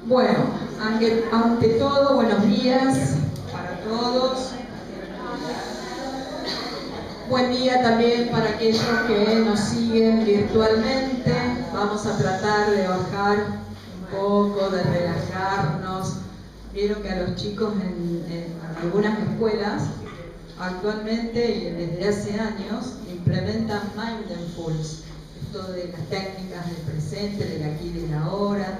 Bueno, ante todo, buenos días para todos. Buen día también para aquellos que nos siguen virtualmente. Vamos a tratar de bajar un poco, de relajarnos. Vieron que a los chicos en algunas escuelas actualmente y desde hace años implementan mindfulness, esto de las técnicas del presente, del aquí y del ahora,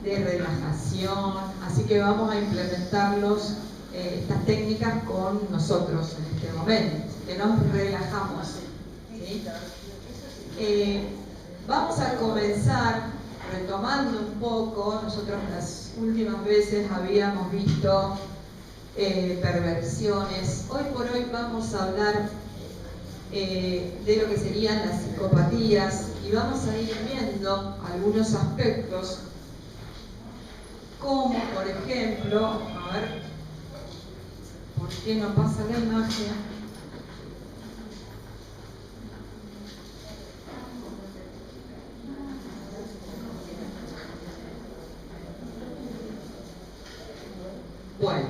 de relajación. Así que vamos a implementarlos, estas técnicas con nosotros en este momento, que nos relajamos, ¿sí? Vamos a comenzar retomando un poco. Nosotros las últimas veces habíamos visto perversiones. Hoy por hoy vamos a hablar de lo que serían las psicopatías y vamos a ir viendo algunos aspectos, como por ejemplo, a ver, ¿por qué no pasa la imagen? Bueno,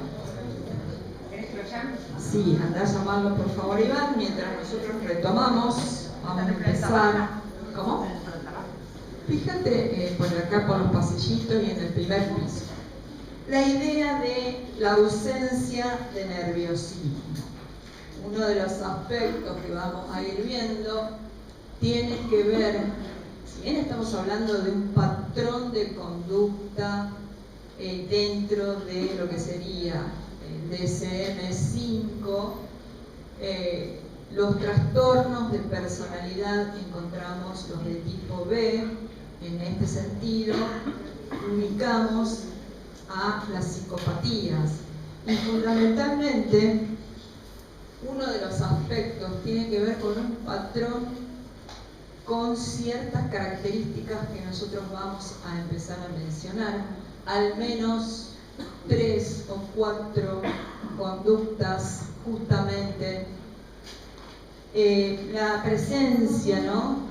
sí, anda a llamarlo por favor, Iván, mientras nosotros retomamos. Vamos a empezar. ¿Cómo? Fíjate por acá, por los pasillitos y en el primer piso. La idea de la ausencia de nerviosismo. Uno de los aspectos que vamos a ir viendo tiene que ver, si bien estamos hablando de un patrón de conducta dentro de lo que sería el DSM-5, los trastornos de personalidad encontramos los de tipo B. En este sentido, ubicamos a las psicopatías. Y fundamentalmente, uno de los aspectos tiene que ver con un patrón con ciertas características que nosotros vamos a empezar a mencionar. Al menos 3 o 4 conductas, justamente la presencia, ¿no?,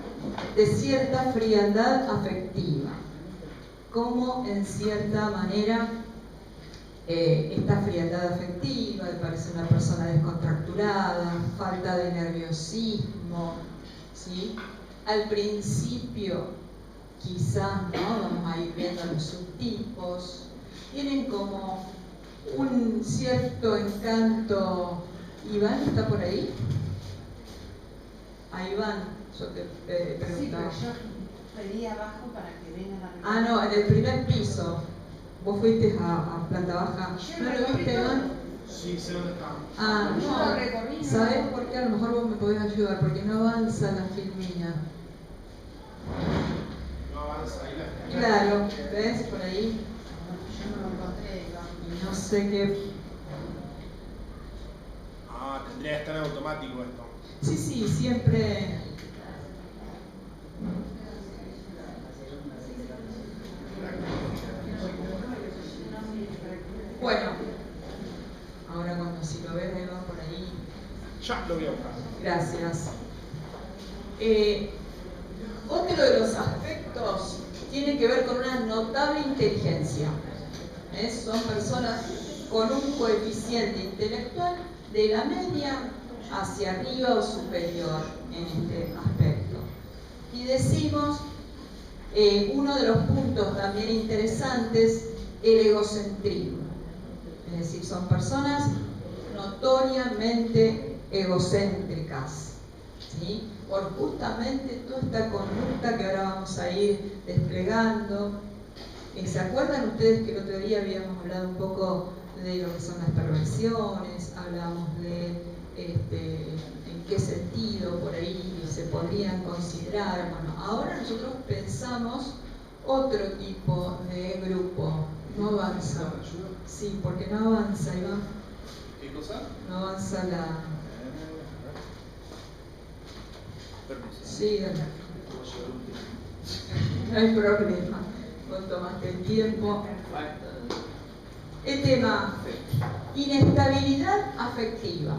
de cierta frialdad afectiva, como en cierta manera esta frialdad afectiva, de parecer una persona descontracturada, falta de nerviosismo, ¿sí? Al principio, quizás, ¿no?, vamos a ir viendo los subtipos, tienen como un cierto encanto. ¿Iván está por ahí? A Iván, yo te preguntaba. Sí, pero yo pedí abajo para que vengan a... Ah, no, en el primer piso. ¿Vos fuiste a planta baja? ¿No lo viste, Iván? Sí, sé dónde está. Ah, no. ¿Sabés por qué? A lo mejor vos me podés ayudar, porque no avanza la filmina. No avanza ahí la... Claro, ¿ves? Por ahí. Yo no lo encontré, Iván. Y no sé qué... Ah, tendría que estar en automático esto. Sí, siempre... Bueno, ahora si lo ves, va por ahí. Ya lo voy a buscar. Gracias. Otro de los aspectos tiene que ver con una notable inteligencia. Son personas con un coeficiente intelectual de la media hacia arriba o superior en este aspecto. Y decimos, uno de los puntos también interesantes, el egocentrismo. Es decir, son personas notoriamente egocéntricas, ¿sí?, por justamente toda esta conducta que ahora vamos a ir desplegando. ¿Se acuerdan ustedes que el otro día habíamos hablado un poco de lo que son las perversiones? Hablamos de en qué sentido por ahí se podrían considerar. Bueno, ahora nosotros pensamos otro tipo de grupo. No avanza. Sí, porque no avanza, Iván. ¿Qué cosa? No avanza la... Permiso. Sí, dale. No hay problema. Vos tomaste el tiempo. El tema, inestabilidad afectiva.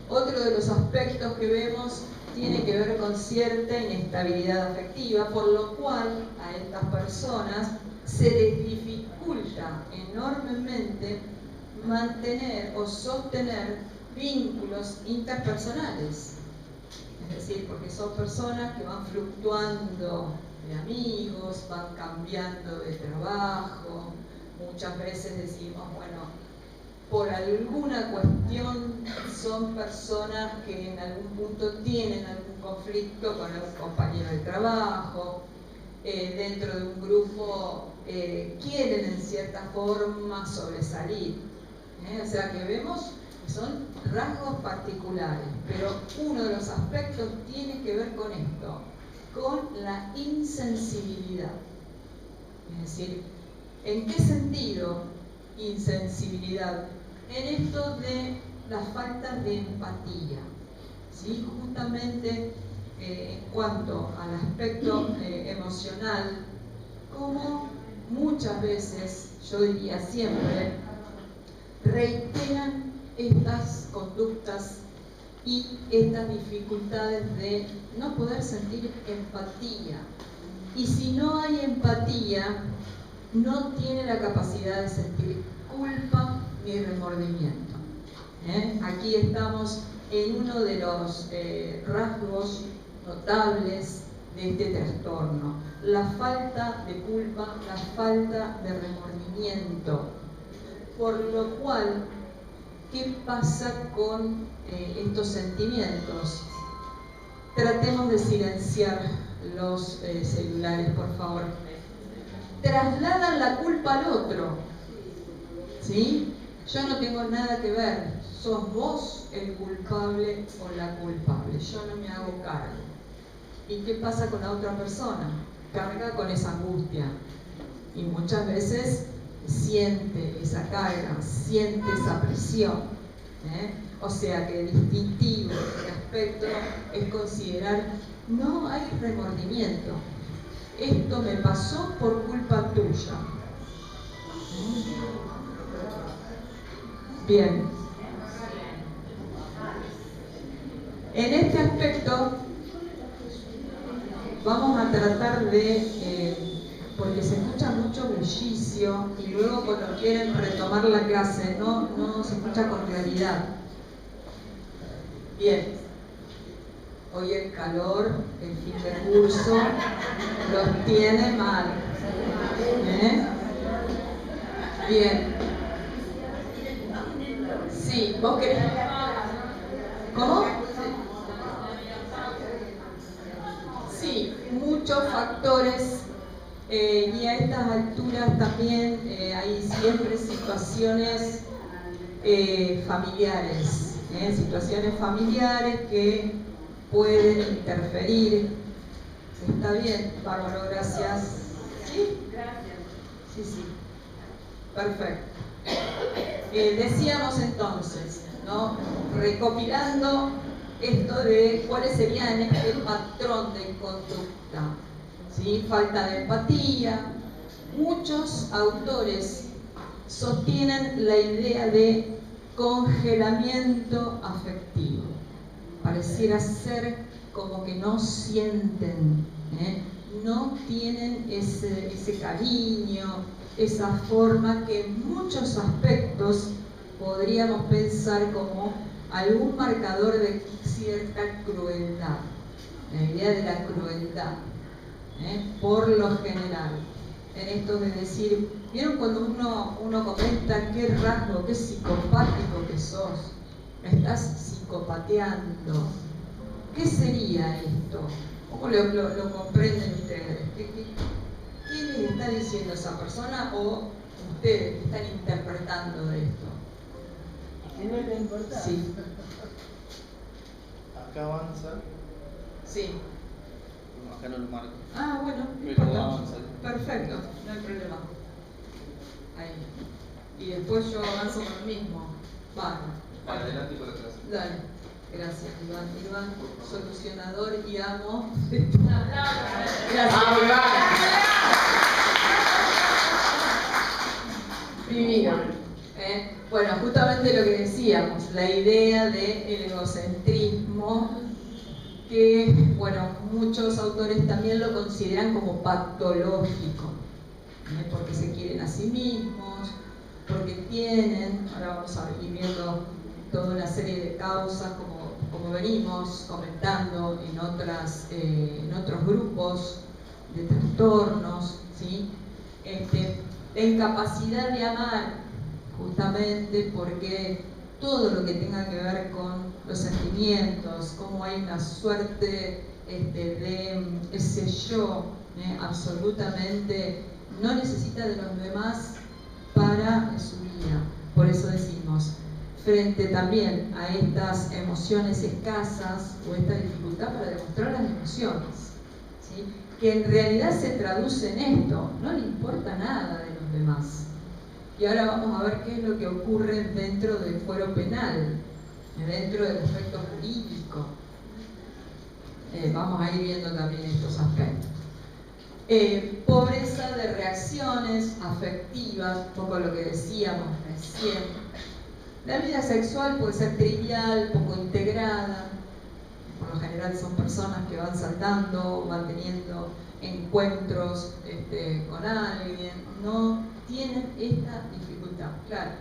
Otro de los aspectos que vemos tiene que ver con cierta inestabilidad afectiva, por lo cual a estas personas se les dificulta enormemente mantener o sostener vínculos interpersonales. Es decir, porque son personas que van fluctuando de amigos, van cambiando de trabajo. Muchas veces decimos, bueno, por alguna cuestión son personas que en algún punto tienen algún conflicto con algún compañero de trabajo, dentro de un grupo quieren en cierta forma sobresalir. O sea que vemos que son rasgos particulares, pero uno de los aspectos tiene que ver con esto, con la insensibilidad. Es decir, ¿en qué sentido insensibilidad? En esto de la falta de empatía, ¿sí? Justamente en cuanto al aspecto emocional, como muchas veces, yo diría siempre, reiteran estas conductas y estas dificultades de no poder sentir empatía. Y si no hay empatía, no tiene la capacidad de sentir culpa ni remordimiento. Aquí estamos en uno de los rasgos notables de este trastorno, la falta de culpa, la falta de remordimiento. Por lo cual, ¿qué pasa con estos sentimientos? Tratemos de silenciar los celulares, por favor. Trasladan la culpa al otro, ¿sí? Yo no tengo nada que ver, sos vos el culpable o la culpable, yo no me hago cargo. ¿Y qué pasa con la otra persona? Carga con esa angustia y muchas veces siente esa carga, siente esa presión. O sea que el distintivo del aspecto es considerar, no hay remordimiento. Esto me pasó por culpa tuya. Bien. En este aspecto vamos a tratar de, porque se escucha mucho bullicio y luego cuando quieren retomar la clase no se escucha con claridad. Bien. Hoy el calor, el fin de curso, los tiene mal. Bien. Sí, ¿vos querés? ¿Cómo? Sí, muchos factores y a estas alturas también hay siempre situaciones familiares, situaciones familiares que pueden interferir. ¿Está bien? Bárbaro, gracias. ¿Sí? Gracias. Sí, sí. Perfecto. Decíamos entonces, ¿no? Recopilando esto de cuáles serían el patrón de conducta, ¿sí? Falta de empatía. Muchos autores sostienen la idea de congelamiento afectivo. Pareciera ser como que no sienten, no tienen ese cariño, esa forma que en muchos aspectos podríamos pensar como algún marcador de cierta crueldad, la idea de la crueldad, por lo general. En esto de decir, ¿vieron cuando uno comenta qué rasgo, qué psicopático que sos? Me estás psicopateando. ¿Qué sería esto? ¿Cómo lo comprenden ustedes? ¿Qué les está diciendo esa persona o ustedes que están interpretando de esto? ¿Qué no le importa? Sí. Acá avanza. Sí. No, acá no lo marco. Ah, bueno, no Pero importa. avanza. Perfecto, no hay problema. Ahí. Y después yo avanzo con lo mismo. Vale. Para adelante y para atrás. Dale. Gracias, Iván. Iván, solucionador y amo. Gracias. Divino. Bueno, justamente lo que decíamos, la idea del egocentrismo que, bueno, muchos autores también lo consideran como patológico, porque se quieren a sí mismos, porque tienen, ahora vamos a ir viendo toda una serie de causas como venimos comentando en otros grupos de trastornos, ¿sí? La incapacidad de amar, justamente porque todo lo que tenga que ver con los sentimientos, como hay una suerte de ese yo absolutamente no necesita de los demás para su vida. Por eso decimos, frente también a estas emociones escasas o esta dificultad para demostrar las emociones, ¿sí? Que en realidad se traduce en esto, no le importa nada de los demás. Y ahora vamos a ver qué es lo que ocurre dentro del fuero penal, dentro del aspecto jurídico. Vamos a ir viendo también estos aspectos. Pobreza de reacciones afectivas, un poco lo que decíamos recién. La vida sexual puede ser trivial, poco integrada. Por lo general son personas que van saltando, van teniendo encuentros con alguien, no tienen esta dificultad. Claro,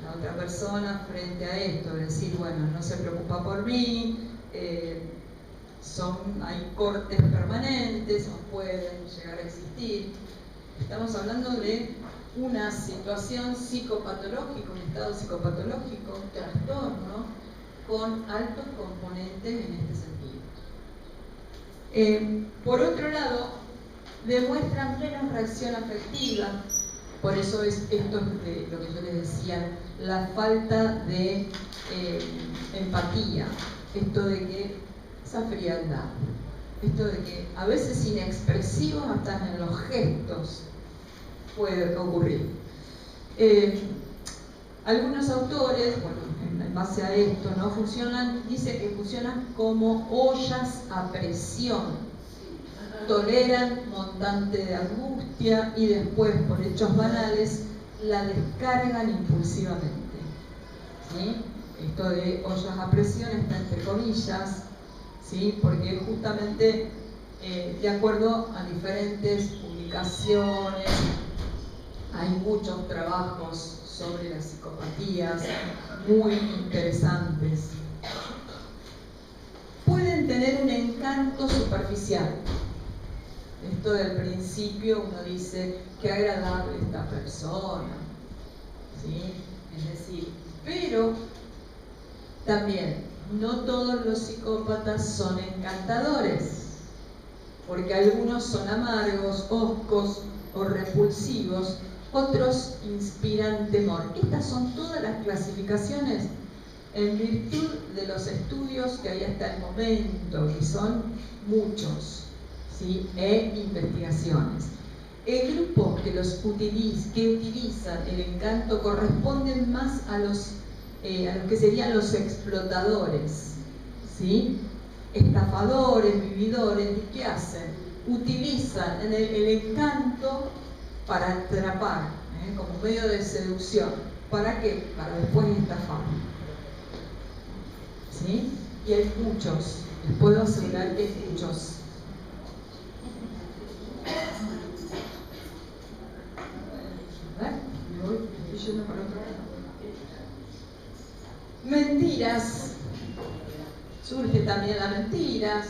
la otra persona frente a esto, decir, bueno, no se preocupa por mí, hay cortes permanentes, o pueden llegar a existir. Estamos hablando de una situación psicopatológica, un estado psicopatológico, un trastorno con altos componentes en este sentido. Por otro lado, demuestran menos reacción afectiva, por eso es esto de lo que yo les decía, la falta de empatía, esto de que esa frialdad, esto de que a veces inexpresivos hasta en los gestos puede ocurrir. Algunos autores, bueno, en base a esto, ¿no? Dice que funcionan como ollas a presión, toleran montante de angustia y después, por hechos banales, la descargan impulsivamente, ¿sí? Esto de ollas a presión está entre comillas, ¿sí? Porque justamente de acuerdo a diferentes publicaciones hay muchos trabajos sobre las psicopatías muy interesantes. Pueden tener un encanto superficial. Esto del principio uno dice, qué agradable esta persona, ¿sí? Es decir, pero también no todos los psicópatas son encantadores, porque algunos son amargos, hoscos o repulsivos, otros inspiran temor. Estas son todas las clasificaciones en virtud de los estudios que hay hasta el momento, que son muchos, ¿sí? Investigaciones. El grupo que utilizan el encanto corresponden más a los que serían los explotadores, ¿sí? Estafadores, vividores, ¿y qué hacen? Utilizan el encanto para atrapar, como medio de seducción. ¿Para qué? Para después estafar, ¿sí? Y hay muchos, les puedo asegurar que hay muchos. A ver, estoy yendo para otro lado. Mentiras. Surge también las mentiras,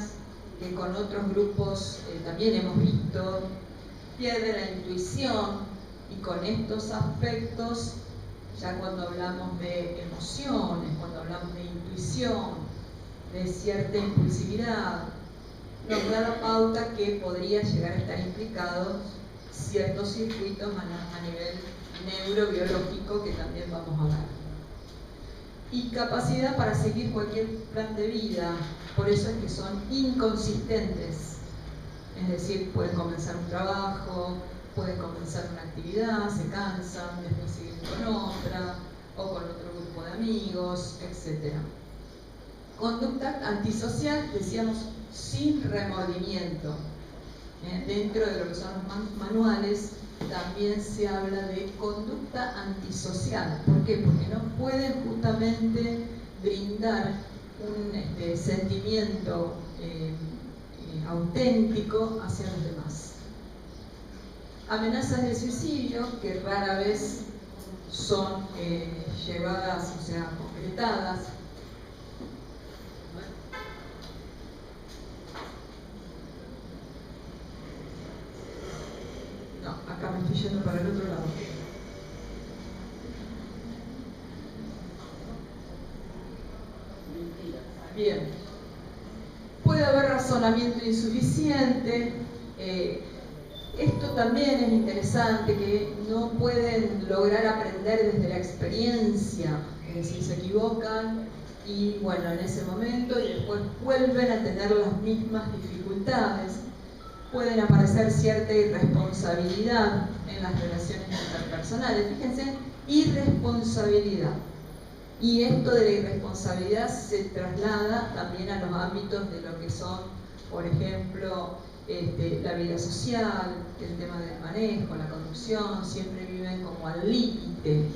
que con otros grupos también hemos visto. Pierde la intuición, y con estos aspectos, ya cuando hablamos de emociones, cuando hablamos de intuición, de cierta impulsividad, nos da la pauta que podría llegar a estar implicados ciertos circuitos a nivel neurobiológico que también vamos a ver. Y capacidad para seguir cualquier plan de vida, por eso es que son inconsistentes. Es decir, pueden comenzar un trabajo, pueden comenzar una actividad, se cansan, después siguen con otra, o con otro grupo de amigos, etc. Conducta antisocial, decíamos, sin remordimiento. Dentro de lo que son los manuales, también se habla de conducta antisocial. ¿Por qué? Porque no pueden justamente brindar un sentimiento auténtico hacia los demás. Amenazas de suicidio que rara vez son llevadas, o sea, concretadas. No, acá me estoy yendo para el otro lado. Bien. Puede haber razonamiento insuficiente. Esto también es interesante, que no pueden lograr aprender desde la experiencia. Es decir, se equivocan y bueno, en ese momento y después vuelven a tener las mismas dificultades. Pueden aparecer cierta irresponsabilidad en las relaciones interpersonales. Fíjense, irresponsabilidad. Y esto de la irresponsabilidad se traslada también a los ámbitos de lo que son, por ejemplo, la vida social, el tema del manejo, la conducción. Siempre viven como al límite.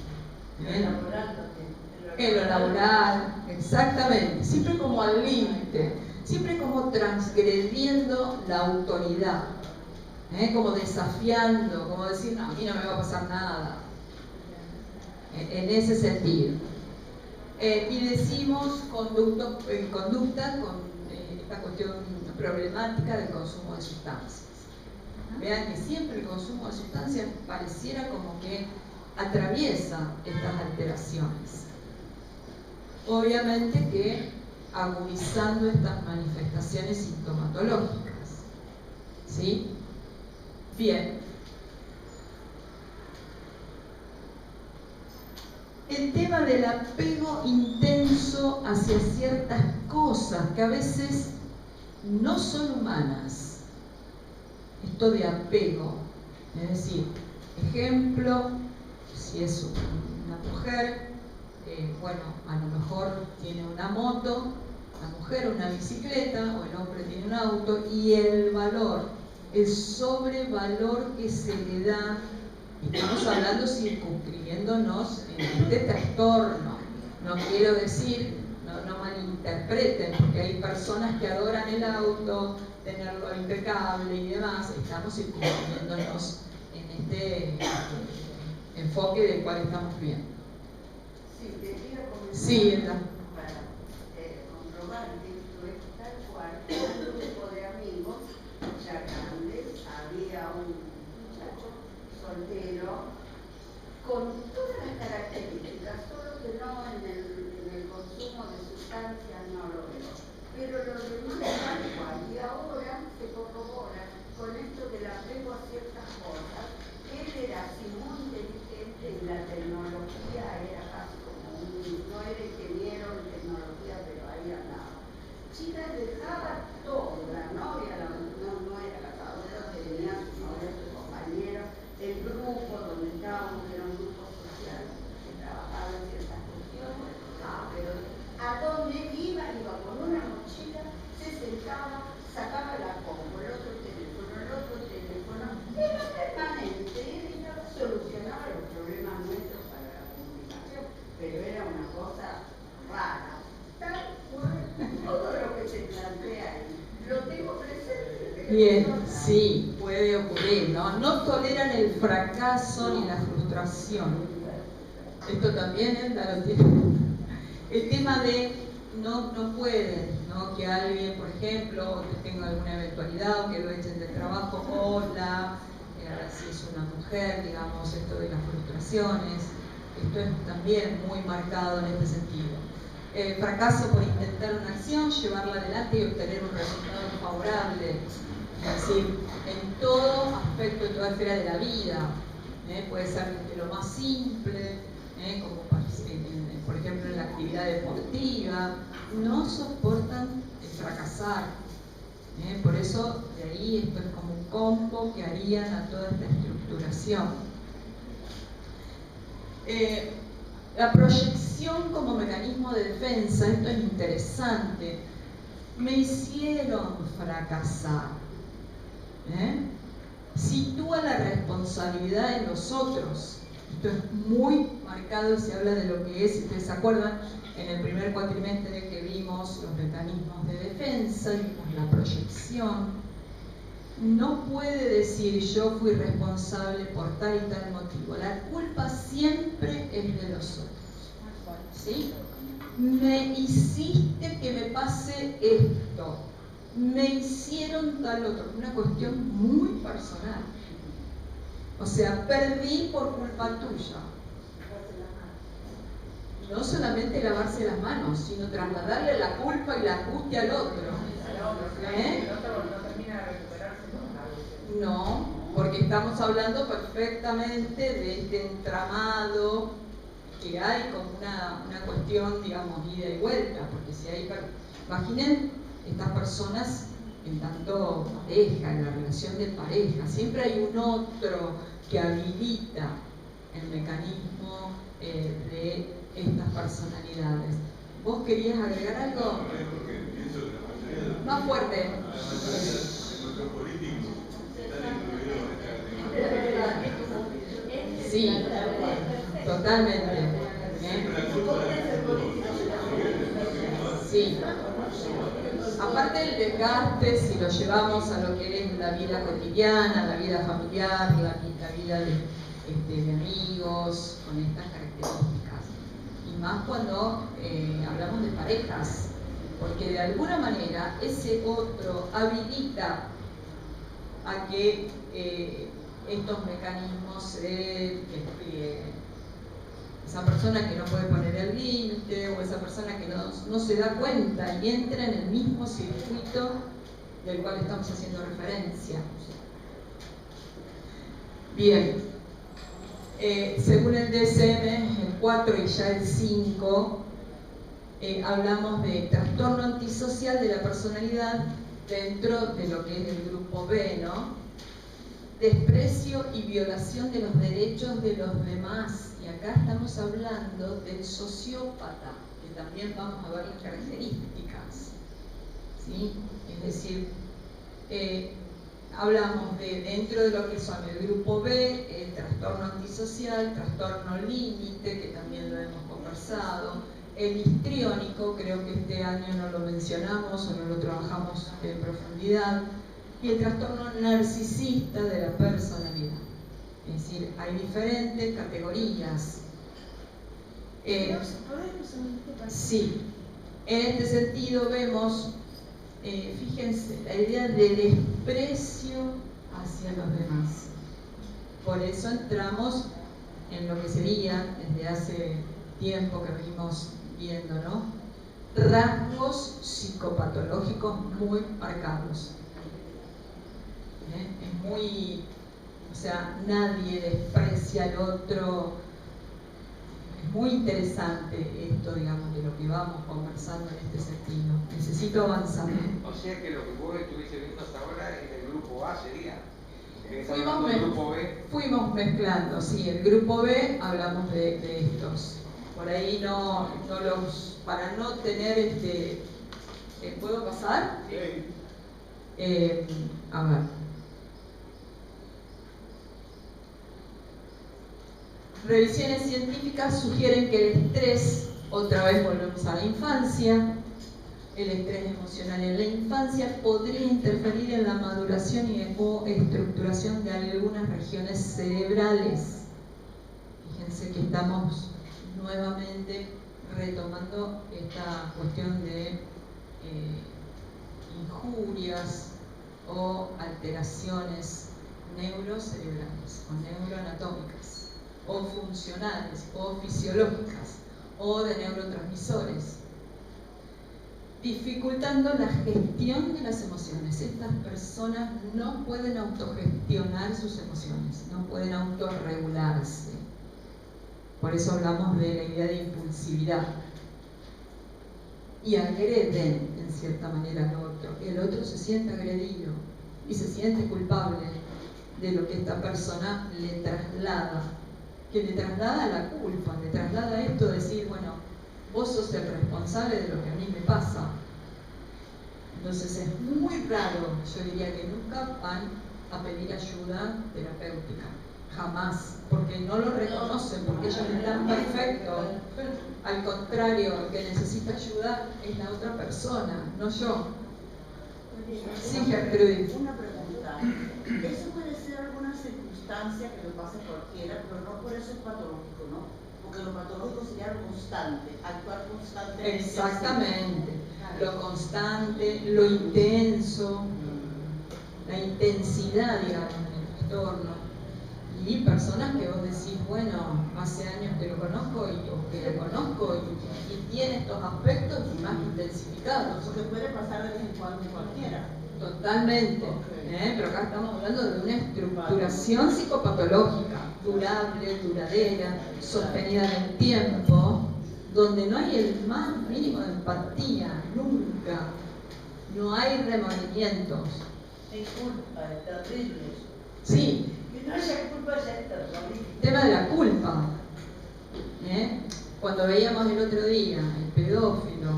En lo laboral, exactamente, siempre como al límite, siempre como transgrediendo la autoridad, como desafiando, como decir, no, a mí no me va a pasar nada, en ese sentido. Y decimos conducta con esta cuestión problemática del consumo de sustancias. Vean que siempre el consumo de sustancias pareciera como que atraviesa estas alteraciones. Obviamente que agudizando estas manifestaciones sintomatológicas. ¿Sí? Bien. El tema del apego intenso hacia ciertas cosas que a veces no son humanas. Esto de apego. Es decir, ejemplo, si es una mujer, bueno, a lo mejor tiene una moto, la mujer una bicicleta o el hombre tiene un auto, y el valor, el sobrevalor que se le da, estamos hablando circunscribiéndonos en este trastorno. No quiero decir, no malinterpreten, porque hay personas que adoran el auto, tenerlo impecable y demás. Estamos circunscribiéndonos en este enfoque del cual estamos viendo. Sí, te quiero comentar. Sí, para comprobar que esto es tal cual. En un grupo de amigos, ya grandes, había un muchacho soltero con todas las características, solo que no en el consumo de sustancias no lo veo. Pero lo demás tal cual. Y ahora se corrobora con esto del apego a ciertas cosas. Él era así muy inteligente y la tecnología era casi como no era ingeniero en tecnología, pero ahí andaba. Chica dejaba todo, la novia no era casado, pero tenía su novia, su compañero, el grupo donde estábamos, era un grupo social que trabajaba en ciertas cuestiones. Pero a donde iba con una mochila, se sentaba, sacaba la compu, el otro teléfono, era permanente, ella solucionaba los problemas nuestros para la comunicación, pero era una cosa rara. Tal cual, todo lo que se plantea ahí, lo tengo presente. bien, sí, puede ocurrir, ¿no? No toleran el fracaso ni la frustración. Esto también lo tiene. El tema de no pueden, ¿no? Que alguien, por ejemplo, que tenga alguna eventualidad o que lo echen del trabajo, o si es una mujer, digamos, esto de las frustraciones. Esto es también muy marcado en este sentido. Fracaso por intentar una acción, llevarla adelante y obtener un resultado favorable. Es decir, en todo aspecto, en toda esfera de la vida. Puede ser desde lo más simple, como por ejemplo en la actividad deportiva. No soportan el fracasar. Por eso, de ahí esto es como un combo que harían a toda esta estructuración. La proyección como mecanismo de defensa, esto es interesante. Me hicieron fracasar. Sitúa la responsabilidad en los otros. Esto es muy marcado y se habla de lo que es, si ustedes se acuerdan, en el primer cuatrimestre que vimos vimos los mecanismos de defensa, vimos la proyección. No puede decir yo fui responsable por tal y tal motivo. La culpa siempre es de los otros. ¿Sí? Me hiciste que me pase esto. Me hicieron tal otro. Una cuestión muy personal. O sea, perdí por culpa tuya. No solamente lavarse las manos, sino trasladarle la culpa y la angustia al otro. ¿Eh? No, porque estamos hablando perfectamente de este entramado que hay como una cuestión, digamos, ida y vuelta, porque si hay, imaginen estas personas en tanto pareja, en la relación de pareja, siempre hay un otro que habilita el mecanismo de estas personalidades. ¿Vos querías agregar algo? Más fuerte. Sí, totalmente. Sí. Aparte del desgaste, si lo llevamos a lo que es la vida cotidiana, la vida familiar, la vida de amigos, con estas características. Y más cuando hablamos de parejas, porque de alguna manera ese otro habilita a que estos mecanismos se desplieguen. Esa persona que no puede poner el límite o esa persona que no se da cuenta y entra en el mismo circuito del cual estamos haciendo referencia. Bien, según el DSM, el 4 y ya el 5, hablamos de trastorno antisocial de la personalidad dentro de lo que es el grupo B, ¿no? Desprecio y violación de los derechos de los demás. Y acá estamos hablando del sociópata, que también vamos a ver las características. ¿Sí? Es decir, hablamos de dentro de lo que son el grupo B, el trastorno antisocial, trastorno límite, que también lo hemos conversado, el histriónico, creo que este año no lo mencionamos o no lo trabajamos en profundidad, y el trastorno narcisista de la personalidad. Es decir, hay diferentes categorías. Sí, en este sentido vemos, fíjense, la idea de desprecio hacia los demás. Por eso entramos en lo que sería, desde hace tiempo que venimos viendo, ¿no? Rasgos psicopatológicos muy marcados. Es muy, o sea, nadie desprecia al otro. Es muy interesante esto, digamos, de lo que vamos conversando en este sentido. Necesito avanzar. O sea que lo que vos estuviste viendo hasta ahora es el grupo A, sería. Fuimos mezclando, sí, el grupo B hablamos de estos. Por ahí no los, para no tener ¿puedo pasar? Sí. A ver. Revisiones científicas sugieren que el estrés, otra vez volvemos a la infancia, el estrés emocional en la infancia podría interferir en la maduración o estructuración de algunas regiones cerebrales. Fíjense que estamos nuevamente retomando esta cuestión de injurias o alteraciones neurocerebrales o neuroanatómicas o funcionales o fisiológicas o de neurotransmisores, dificultando la gestión de las emociones. Estas personas no pueden autogestionar sus emociones, no pueden autorregularse. Por eso hablamos de la idea de impulsividad. Y agreden, en cierta manera, al otro. El otro se siente agredido y se siente culpable de lo que esta persona le traslada. Que le traslada la culpa, le traslada esto de decir, bueno, vos sos el responsable de lo que a mí me pasa. Entonces es muy raro, yo diría que nunca van a pedir ayuda terapéutica. jamás, porque no lo reconocen, porque ellos están perfectos. Al contrario, el que necesita ayuda es la otra persona, no yo. Sí, Gertrudis. Una pregunta. Eso puede ser alguna circunstancia que le pase a cualquiera, pero no por eso es patológico, ¿no? Porque lo patológico sería lo constante, actuar constantemente. Exactamente. Lo constante, lo intenso, la intensidad, digamos, en el trastorno. Y personas que vos decís, bueno, hace años que lo conozco o que lo conozco y tiene estos aspectos y más intensificados. Porque puede pasar de vez en cuando en cualquiera. Totalmente, pero acá estamos hablando de una estructuración psicopatológica, durable, duradera, sostenida en el tiempo, donde no hay el más mínimo de empatía, nunca. No hay remordimientos. Hay culpa, es terrible eso. Sí. Que no haya culpa ya es terrible. El tema de la culpa. Cuando veíamos el otro día el pedófilo,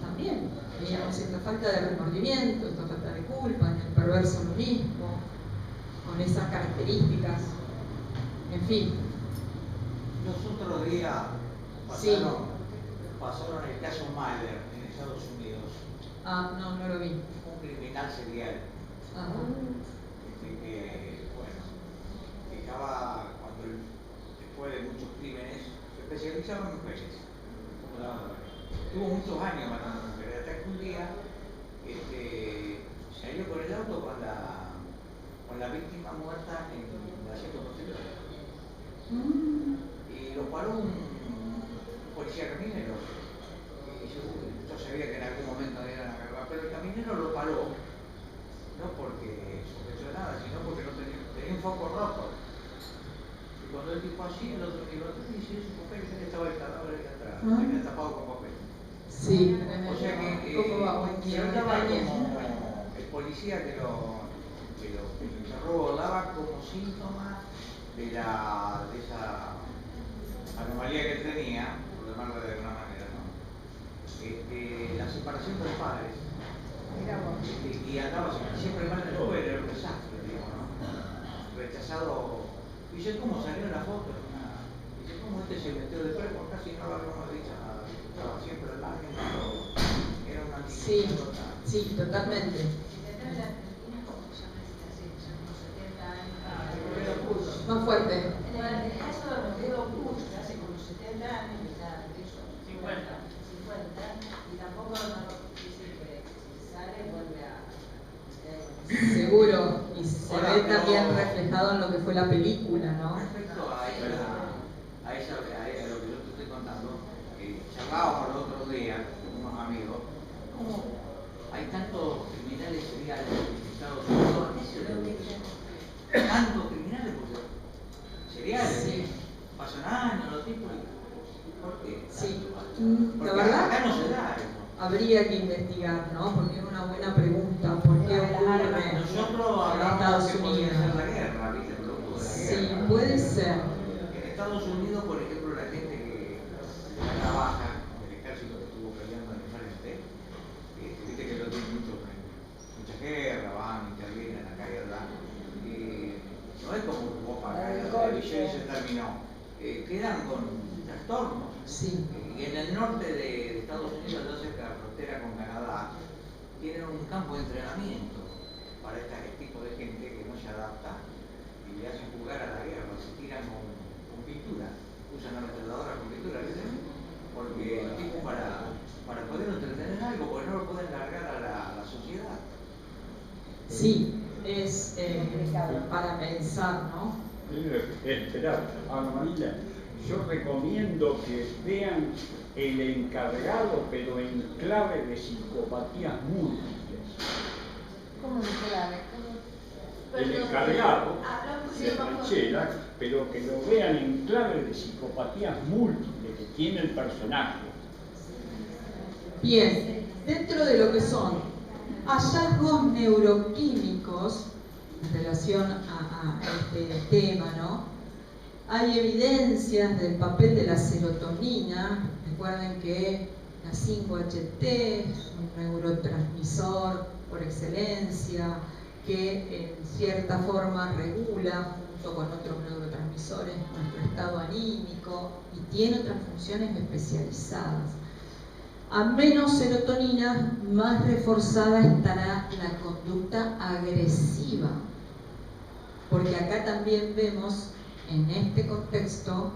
también veíamos esta falta de remordimiento, esta falta de culpa, en el perverso lo mismo, con esas características. En fin. Los otros días Sí. pasaron el caso Mahler en Estados Unidos. Ah, no lo vi. Un criminal serial. Ajá. Que, bueno, dejaba, después de muchos crímenes, se especializaba en mujeres. Tuvo muchos años matando mujeres, hasta que un día salió con el auto con la víctima muerta en el asiento posterior. Y lo paró un policía caminero. Y yo sabía que en algún momento iban a cargar, pero el caminero lo paró, no porque sospechó nada, sino porque no tenía un foco rojo. Y cuando él dijo así, el otro dice, su papel, que estaba el cadáver ahí atrás, tenía tapado con papel. Sí. O sea que ¿Cómo va? se notaba como el policía que lo interrogó daba como síntoma de esa anomalía que él tenía, por llamarlo de alguna manera, ¿no? La separación de los padres. Y andaba siempre mal en la escuela, era un desastre, digamos, ¿no? Rechazado. Dice, ¿cómo salió en la foto? Dice, ¿cómo se metió después? Porque casi no lo habíamos dicho nada. Estaba siempre al margen, era una Sí, sí, totalmente. Más fuerte. En el caso de Rodrigo Puch, que hace como 70 años, ya de eso, 50, y tampoco dice que si sale vuelve a... Seguro, y se ve también reflejado en lo que fue la película, ¿no? Respecto a lo que yo te estoy contando, charlábamos los otros días con unos amigos, cómo hay tantos criminales seriales en Estados Unidos. ¿A qué se debe eso? Tantos criminales, porque seriales, Sí. pasan años los tipos. ¿Por qué? Sí. Porque La verdad, acá no se da eso. habría que investigar, ¿no? Porque es una buena pregunta. ¿Por qué ocurre Nosotros en hablamos Estados que podría Unidos? ser la guerra, ¿viste? Producto de la Sí, guerra. puede ser. En Estados Unidos, por ejemplo, la gente que trabaja en el ejército que estuvo peleando en el frente, viste que lo tienen muchas guerras, van, intervienen acá y allá. No es como que vos pagás la televisión y se terminó. Quedan con trastornos. Sí. Y en el norte de Estados Unidos, entonces, la frontera con Canadá, tienen un campo de entrenamiento para este tipo de gente que no se adapta y le hacen jugar a la guerra, se tiran con pintura, usan ametralladoras con pintura, ¿viste? Porque el tipo para poder entretener algo, porque no lo pueden largar a la sociedad. Sí, es para pensar, ¿no? Esperar, Ana María, yo recomiendo que vean El Encargado, pero en clave de psicopatías múltiples. ¿Cómo me clave? El Encargado, de Franchella, pero que lo vean en clave de psicopatías múltiples que tiene el personaje. Bien, dentro de lo que son hallazgos neuroquímicos en relación a este tema, ¿no? Hay evidencias del papel de la serotonina. Recuerden que la 5-HT es un neurotransmisor por excelencia que en cierta forma regula junto con otros neurotransmisores, nuestro estado anímico y tiene otras funciones especializadas. A menos serotonina, más reforzada estará la conducta agresiva, porque acá también vemos en este contexto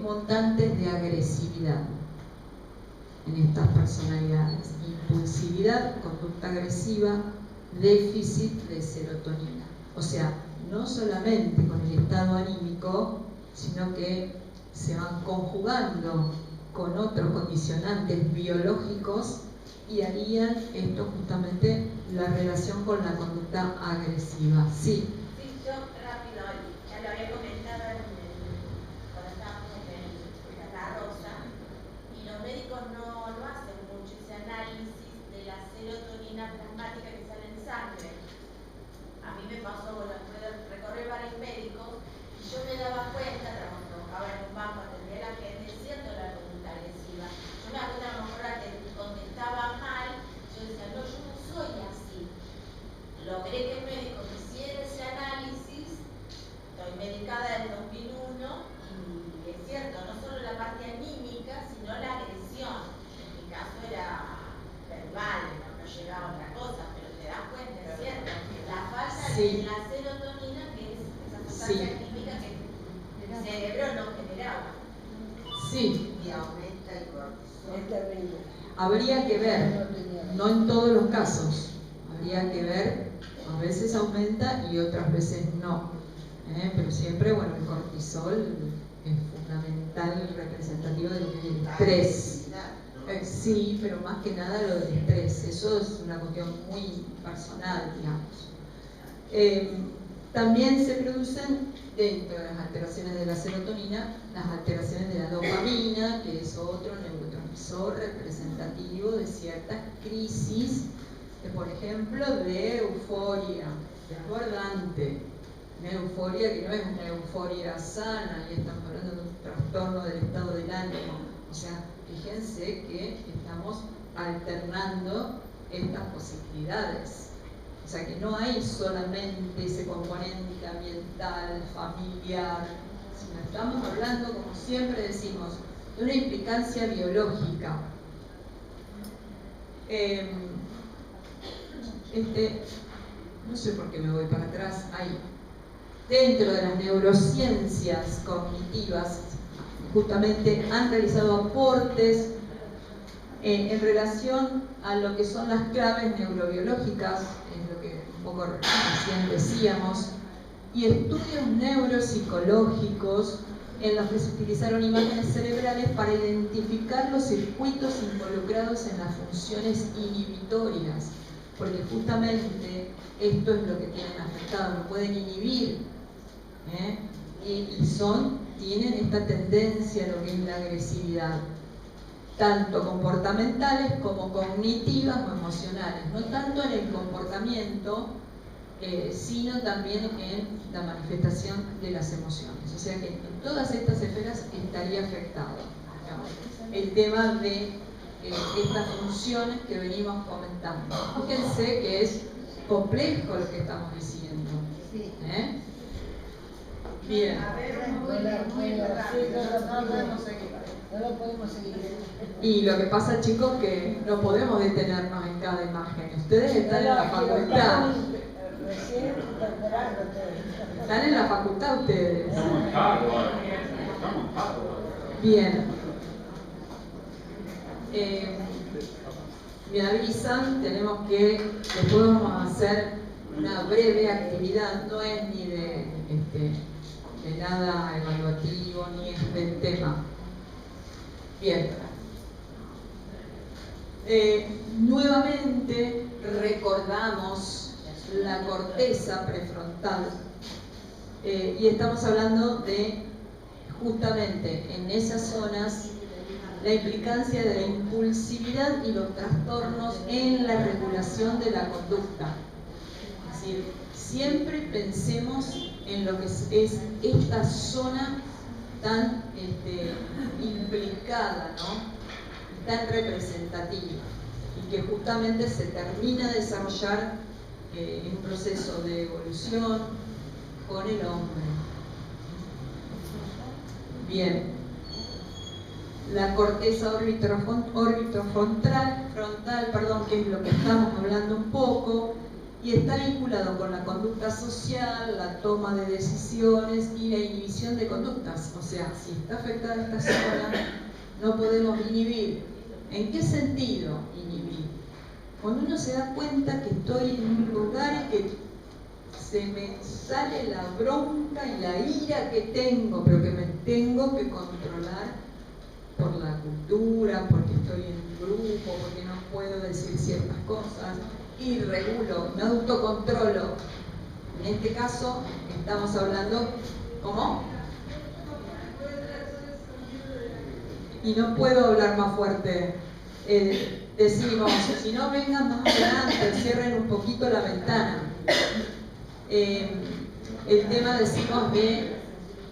montantes de agresividad en estas personalidades: impulsividad, conducta agresiva, déficit de serotonina. O sea, no solamente con el estado anímico, sino que se van conjugando con otros condicionantes biológicos y harían esto justamente la relación con la conducta agresiva. Sí. Sí, yo rápido, ya lo había comentado cuando estábamos en La Rosa, y los médicos no hacen mucho ese análisis de la serotonina plasmática que sale en sangre. A mí me pasó, bueno, después de recorrer varios médicos, y yo me daba cuenta, trabajaba en un banco, atendía a la gente, siendo la conducta agresiva. Yo me acuerdo a lo mejor a que contestaba mal, yo decía, no, yo no soy así. Logré que el médico me hiciera ese análisis, estoy medicada desde 2001, y es cierto, no solo la parte anímica, sino la agresión. En mi caso era verbal, no llegaba a otra cosa, pero te das cuenta, es cierto, la falta de la serotonina, que es esa sustancia química que el cerebro no generaba. Sí. Y aumenta el cortisol. Es terrible. Habría que ver, no en todos los casos, habría que ver, a veces aumenta y otras veces no. Pero siempre, bueno, el cortisol es fundamental, representativo de lo que es el estrés. Sí, pero más que nada lo del estrés, eso es una cuestión muy personal, digamos. También se producen, dentro de las alteraciones de la serotonina, las alteraciones de la dopamina, que es otro neurotransmisor representativo de ciertas crisis, por ejemplo, de euforia desbordante. Una euforia que no es una euforia sana, y estamos hablando de un trastorno del estado del ánimo. O sea, fíjense que estamos alternando estas posibilidades. O sea, que no hay solamente ese componente ambiental, familiar, sino estamos hablando, como siempre decimos, de una implicancia biológica. No sé por qué me voy para atrás, ahí. Dentro de las neurociencias cognitivas, justamente han realizado aportes en relación a lo que son las claves neurobiológicas, es lo que un poco recién decíamos, y estudios neuropsicológicos en los que se utilizaron imágenes cerebrales para identificar los circuitos involucrados en las funciones inhibitorias, porque justamente esto es lo que tienen afectado, no pueden inhibir, y tienen esta tendencia a lo que es la agresividad, tanto comportamentales como cognitivas o emocionales, no tanto en el comportamiento, sino también en la manifestación de las emociones. O sea que en todas estas esferas estaría afectado, digamos, el tema de estas funciones que venimos comentando. Fíjense que es complejo lo que estamos diciendo. Bien. A ver, muy rápido, no podemos seguir. No lo podemos seguir. Y lo que pasa, chicos, que no podemos detenernos en cada imagen. Ustedes están en la facultad. Están en la facultad ustedes. Estamos en Harvard. Bien. Me avisan, tenemos que, después vamos a hacer una breve actividad, no es ni de nada evaluativo, ni es del tema. Bien. Nuevamente recordamos la corteza prefrontal y estamos hablando de justamente en esas zonas la implicancia de la impulsividad y los trastornos en la regulación de la conducta. Es decir, siempre pensemos en lo que es esta zona tan implicada, ¿no? Tan representativa, y que justamente se termina de desarrollar en un proceso de evolución con el hombre. Bien, la corteza orbitofrontal, que es lo que estamos hablando un poco, y está vinculado con la conducta social, la toma de decisiones y la inhibición de conductas. O sea, si está afectada esta zona, no podemos inhibir. ¿En qué sentido inhibir? Cuando uno se da cuenta que estoy en un lugar y que se me sale la bronca y la ira que tengo, pero que me tengo que controlar por la cultura, porque estoy en un grupo, porque no puedo decir ciertas cosas, y regulo, me autocontrolo. En este caso estamos hablando, ¿cómo? Y no puedo hablar más fuerte. Decimos, si no vengan más adelante, cierren un poquito la ventana. El tema, decimos, de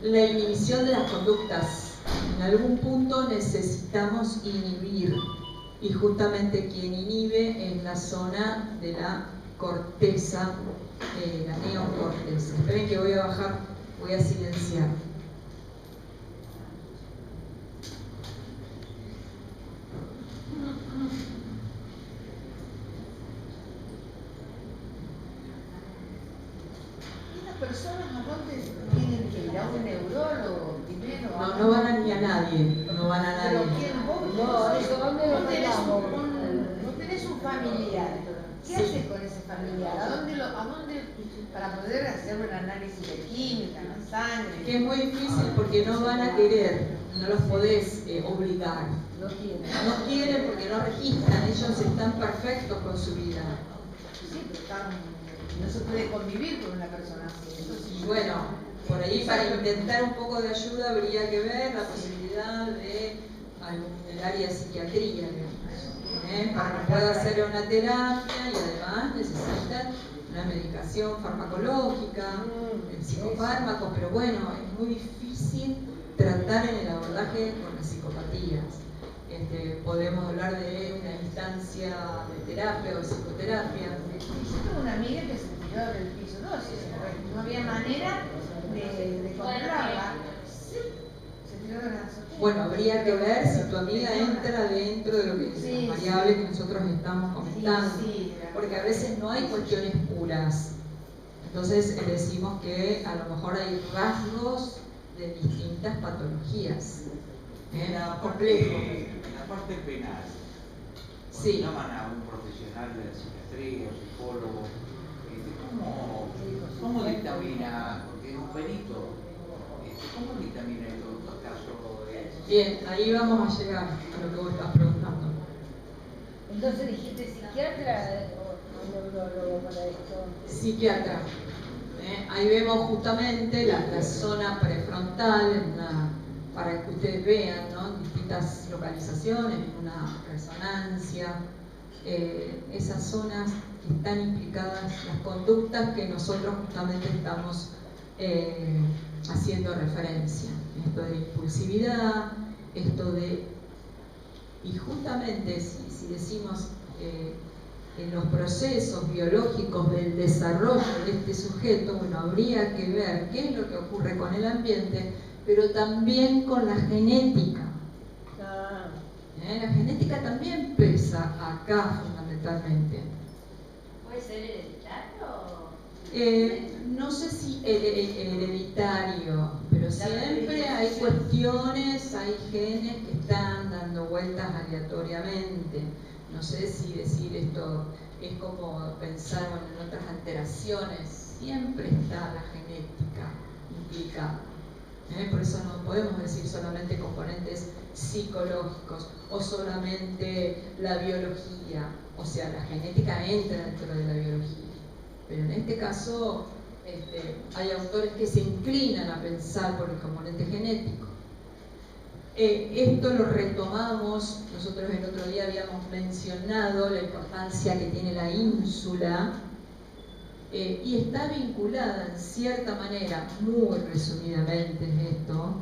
la inhibición de las conductas. En algún punto necesitamos inhibir, y justamente quien inhibe es la zona de la corteza, la neocorteza. Esperen que voy a bajar, voy a silenciar. ¿Personas a dónde tienen que ir? ¿A un neurólogo primero? No van a ni a nadie, no van a nadie. ¿Pero quién? Vos tenés un familiar. ¿Qué haces con ese familiar? ¿A dónde para poder hacer un análisis de química, la sangre? Que es muy difícil porque no van a querer, no los podés obligar. No quieren. No quieren porque no registran, ellos están perfectos con su vida. Sí, pero no se puede convivir con una persona así. Eso sí. Bueno, por ahí para intentar un poco de ayuda habría que ver la posibilidad de el área de psiquiatría, para que pueda hacer una terapia y además necesitan una medicación farmacológica, psicofármacos, pero bueno, es muy difícil tratar en el abordaje con las psicopatías. Podemos hablar de una instancia de terapia o psicoterapia. Yo tengo una amiga que se tiró del piso 2, no había manera de controlarla. Sí, se tiró de la azotea. Bueno, habría que ver si tu amiga entra dentro de lo que es la variable que nosotros estamos comentando. Porque a veces no hay cuestiones puras. Entonces decimos que a lo mejor hay rasgos de distintas patologías. En la parte penal, sí. Llaman a un profesional de la psiquiatría, psicólogo, ¿cómo dictamina? Porque es un perito, ¿cómo dictamina estos casos? Bien, ahí vamos a llegar a lo que vos estás preguntando. Entonces dijiste psiquiatra o neurólogo para esto. Psiquiatra. Ahí vemos justamente la zona prefrontal, para que ustedes vean, ¿no? Distintas localizaciones, una resonancia, esas zonas que están implicadas, las conductas que nosotros justamente estamos haciendo referencia. Esto de impulsividad, y justamente si decimos en los procesos biológicos del desarrollo de este sujeto, bueno, habría que ver qué es lo que ocurre con el ambiente, pero también con la genética. La genética también pesa acá fundamentalmente. ¿Puede ser hereditario? No sé si hereditario, pero siempre hay cuestiones, hay genes que están dando vueltas aleatoriamente. No sé si decir esto es como pensar en otras alteraciones, siempre está la genética implicada. Por eso no podemos decir solamente componentes psicológicos o solamente la biología, o sea, la genética entra dentro de la biología. Pero en este caso hay autores que se inclinan a pensar por el componente genético. Esto lo retomamos, nosotros el otro día habíamos mencionado la importancia que tiene la ínsula, y está vinculada en cierta manera, muy resumidamente esto,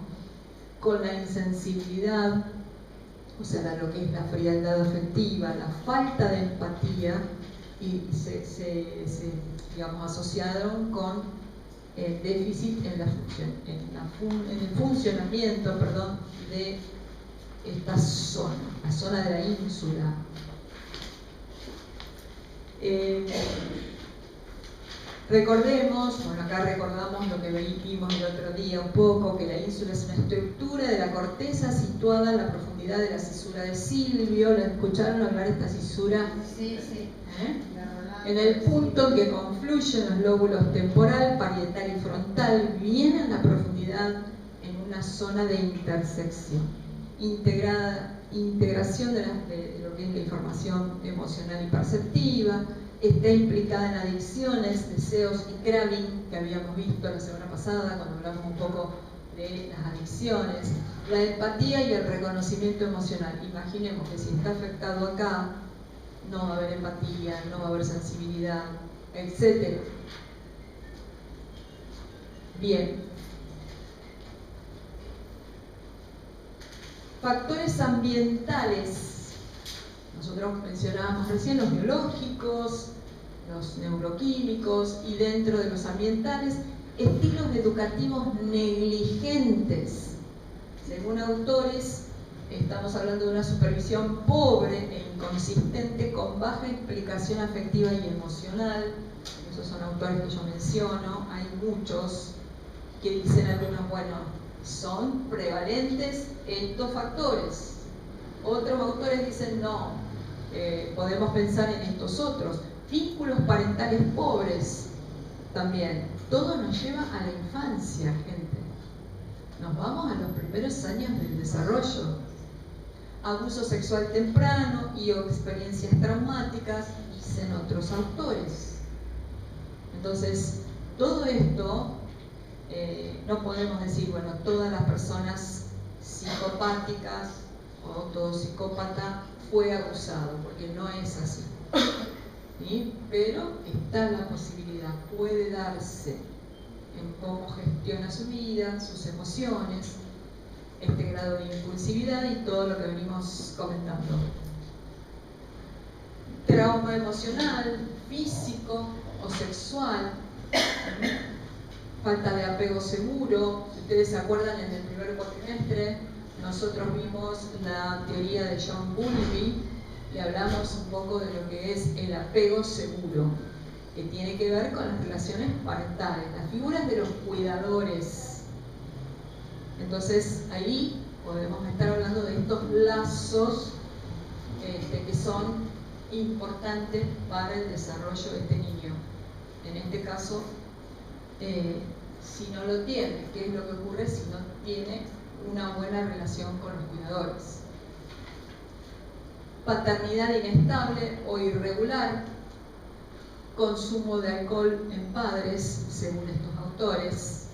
con la insensibilidad, o sea, lo que es la frialdad afectiva, la falta de empatía, y se digamos, asociaron con déficit en el funcionamiento de esta zona, la zona de la ínsula. Recordemos, bueno, acá recordamos lo que vimos el otro día un poco, que la ínsula es una estructura de la corteza situada en la profundidad de la cisura de Silvio. ¿La escucharon hablar de esta cisura? Sí, sí. En el punto en que confluyen los lóbulos temporal, parietal y frontal, bien en la profundidad, en una zona de intersección. Integración de lo que es la información emocional y perceptiva. Está implicada en adicciones, deseos y craving, que habíamos visto la semana pasada cuando hablamos un poco de las adicciones. La empatía y el reconocimiento emocional. Imaginemos que si está afectado acá, no va a haber empatía, no va a haber sensibilidad, etc. Bien. Factores ambientales. Nosotros mencionábamos recién los biológicos, los neuroquímicos y dentro de los ambientales, estilos educativos negligentes. Según autores, estamos hablando de una supervisión pobre e inconsistente con baja implicación afectiva y emocional. Esos son autores que yo menciono. Hay muchos que dicen algunos, bueno, son prevalentes estos factores. Otros autores dicen no, podemos pensar en estos otros. Vínculos parentales pobres también. Todo nos lleva a la infancia, gente. Nos vamos a los primeros años del desarrollo. Abuso sexual temprano y o experiencias traumáticas, dicen otros autores. Entonces, todo esto, no podemos decir, bueno, todas las personas psicopáticas o todo psicópata fue abusado, porque no es así. ¿Sí? Pero está la posibilidad, puede darse en cómo gestiona su vida, sus emociones, este grado de impulsividad y todo lo que venimos comentando. Trauma emocional, físico o sexual, falta de apego seguro. Si ustedes se acuerdan, en el primer cuatrimestre nosotros vimos la teoría de John Bowlby y hablamos un poco de lo que es el apego seguro, que tiene que ver con las relaciones parentales, las figuras de los cuidadores. Entonces ahí podemos estar hablando de estos lazos que son importantes para el desarrollo de este niño. En este caso, si no lo tiene, ¿qué es lo que ocurre si no tiene una buena relación con los cuidadores? Paternidad inestable o irregular, consumo de alcohol en padres, según estos autores,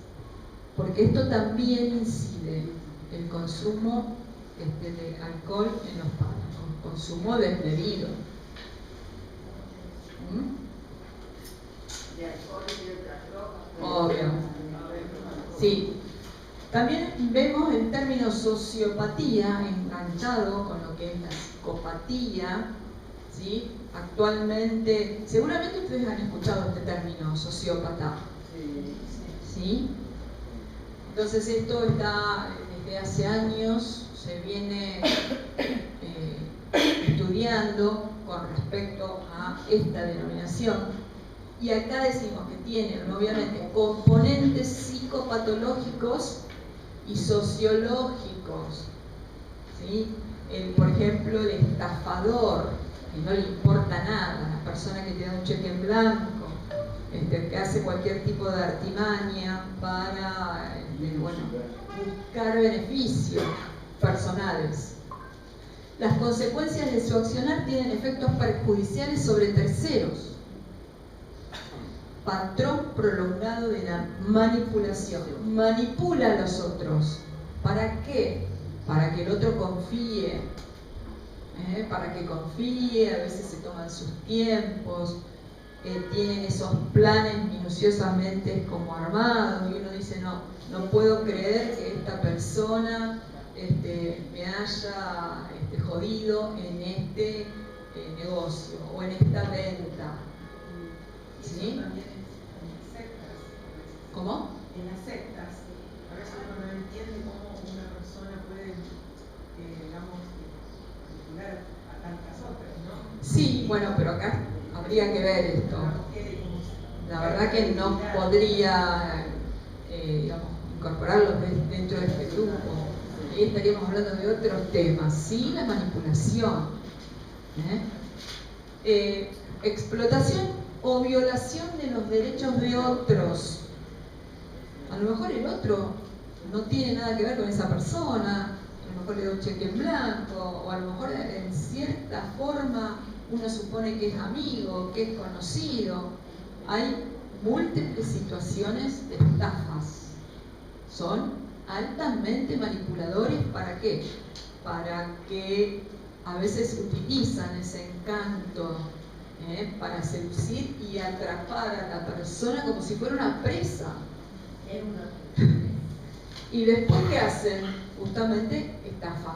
porque esto también incide, el consumo de alcohol en los padres, consumo desmedido. De alcohol y de otras drogas. Obvio. Sí. También vemos el término sociopatía enganchado con lo que es la psicopatía, ¿sí? Actualmente, seguramente ustedes han escuchado este término, sociópata. ¿Sí? Entonces esto está desde hace años, se viene estudiando con respecto a esta denominación. Y acá decimos que tienen, obviamente, componentes psicopatológicos y sociológicos. ¿Sí? Por ejemplo, el estafador, que no le importa nada, la persona que te da un cheque en blanco, que hace cualquier tipo de artimaña para buscar beneficios personales. Las consecuencias de su accionar tienen efectos perjudiciales sobre terceros. Patrón prolongado de la manipulación. Manipula a los otros. ¿Para qué? Para que el otro confíe. Para que confíe, a veces se toman sus tiempos, tienen esos planes minuciosamente como armados, y uno dice, no puedo creer que esta persona me haya jodido en este negocio o en esta venta. ¿Sí? ¿Cómo? En las sectas, a veces uno no entiende cómo una persona puede, digamos, manipular a tantas otras, ¿no? Sí, bueno, pero acá habría que ver esto. La verdad que no podría, digamos, incorporarlos dentro de este grupo. Ahí estaríamos hablando de otros temas. Sí, la manipulación. Explotación o violación de los derechos de otros. A lo mejor el otro no tiene nada que ver con esa persona, a lo mejor le da un cheque en blanco, o a lo mejor en cierta forma uno supone que es amigo, que es conocido. Hay múltiples situaciones de estafas. Son altamente manipuladores. ¿Para qué? Para que a veces utilizan ese encanto para seducir y atrapar a la persona como si fuera una presa. Y después, ¿qué hacen? Justamente estafan.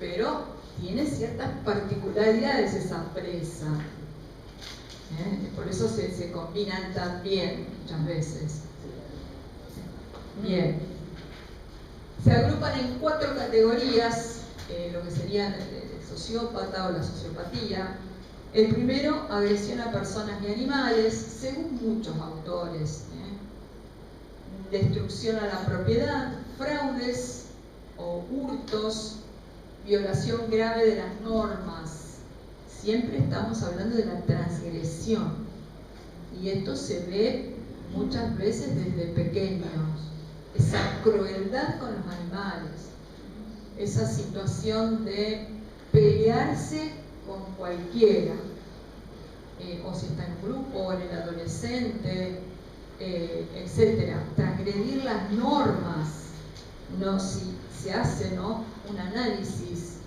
Pero tiene ciertas particularidades esa presa. Por eso se combinan tan bien muchas veces. Bien. Se agrupan en 4 categorías, lo que serían el sociópata o la sociopatía. El primero, agresión a personas y animales, según muchos autores. Destrucción a la propiedad, fraudes o hurtos, violación grave de las normas. Siempre estamos hablando de la transgresión. Y esto se ve muchas veces desde pequeños. Esa crueldad con los animales. Esa situación de pelearse con cualquiera. O si está en un grupo, o en el adolescente, etcétera. Transgredir las normas. No, si se hace, ¿no?, un análisis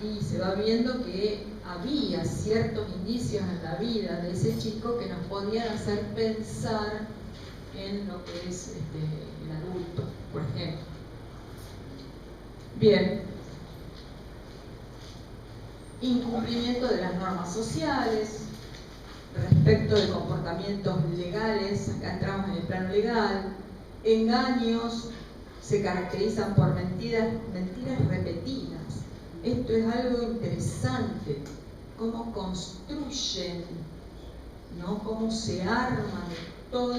y se va viendo que había ciertos indicios en la vida de ese chico que nos podían hacer pensar en lo que es el adulto, por ejemplo. Bien. Incumplimiento de las normas sociales respecto de comportamientos legales. Acá entramos en el plano legal. Engaños se caracterizan por mentiras repetidas. Esto es algo interesante, cómo construyen, ¿no?, cómo se arman toda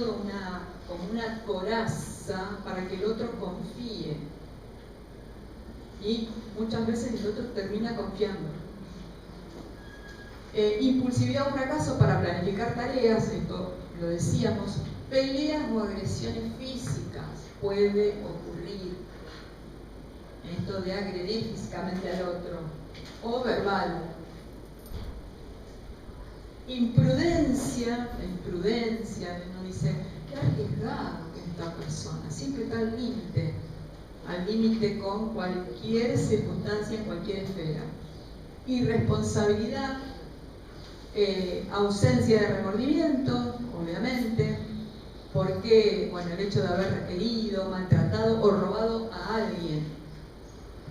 como una coraza para que el otro confíe. Y muchas veces el otro termina confiando. Impulsividad o fracaso para planificar tareas, esto lo decíamos. Peleas o agresiones físicas puede ocurrir. Esto de agredir físicamente al otro. O verbal. Imprudencia, uno dice, qué arriesgado que esta persona, siempre está al límite con cualquier circunstancia en cualquier esfera. Irresponsabilidad, ausencia de remordimiento, obviamente, porque, bueno, el hecho de haber herido, maltratado o robado a alguien.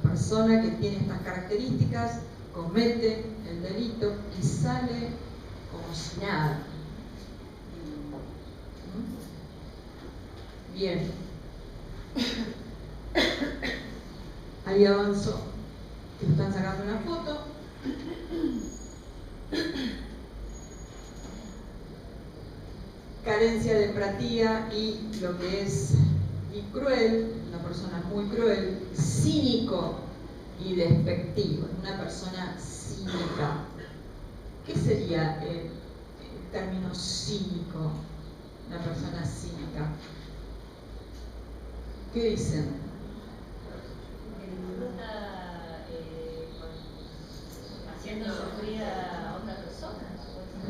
La persona que tiene estas características comete el delito y sale como si nada. Bien. Ahí avanzó. Están sacando una foto. Carencia de empatía y lo que es cruel, una persona muy cruel, cínico y despectivo, una persona cínica. ¿Qué sería el término cínico? Una persona cínica. ¿Qué dicen? Que disfruta haciendo sufrir a otra persona.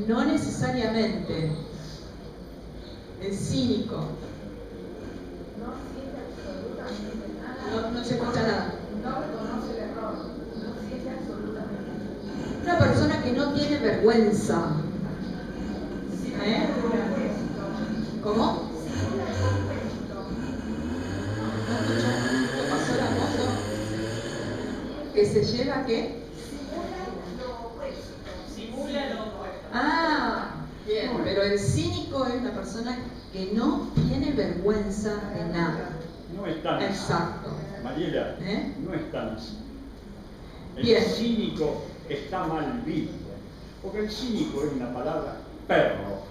No necesariamente. El cínico. No siente absolutamente nada. No se escucha nada. No reconoce el error. No siente absolutamente nada. Una persona que no tiene vergüenza. ¿Cómo? ¿Qué pasó la moto? ¿Que se lleva qué? Simula lo opuesto. Ah, bien, pero el cínico es una persona que no tiene vergüenza de nada. No es tan así. Exacto. Mariela, no es tan así. El Bien. cínico está mal visto, porque el cínico es una palabra perro,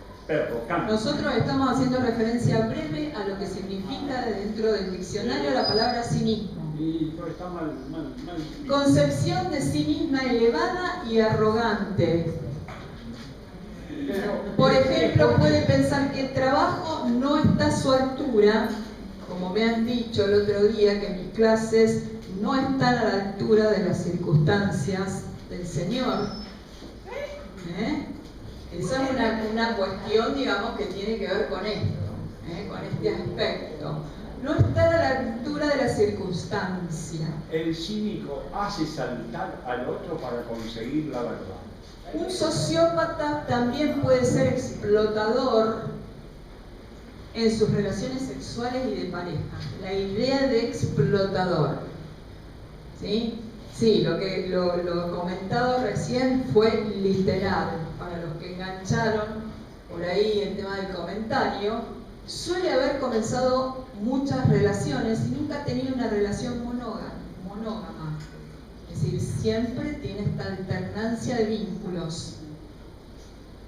canto. Nosotros estamos haciendo referencia breve a lo que significa dentro del diccionario la palabra cinismo. Y todo está mal visto. Concepción de sí misma elevada y arrogante. Por ejemplo, puede pensar que el trabajo no está a su altura, como me han dicho el otro día, que mis clases no están a la altura de las circunstancias del Señor. Esa es una cuestión, digamos, que tiene que ver con esto, con este aspecto. No estar a la altura de la circunstancia. El cínico hace saltar al otro para conseguir la verdad. Un sociópata también puede ser explotador en sus relaciones sexuales y de pareja. La idea de explotador. ¿Sí? Sí, lo comentado recién fue literal. Para los que engancharon por ahí el tema del comentario, suele haber comenzado muchas relaciones y nunca ha tenido una relación monógama. Es decir, siempre tiene esta alternancia de vínculos.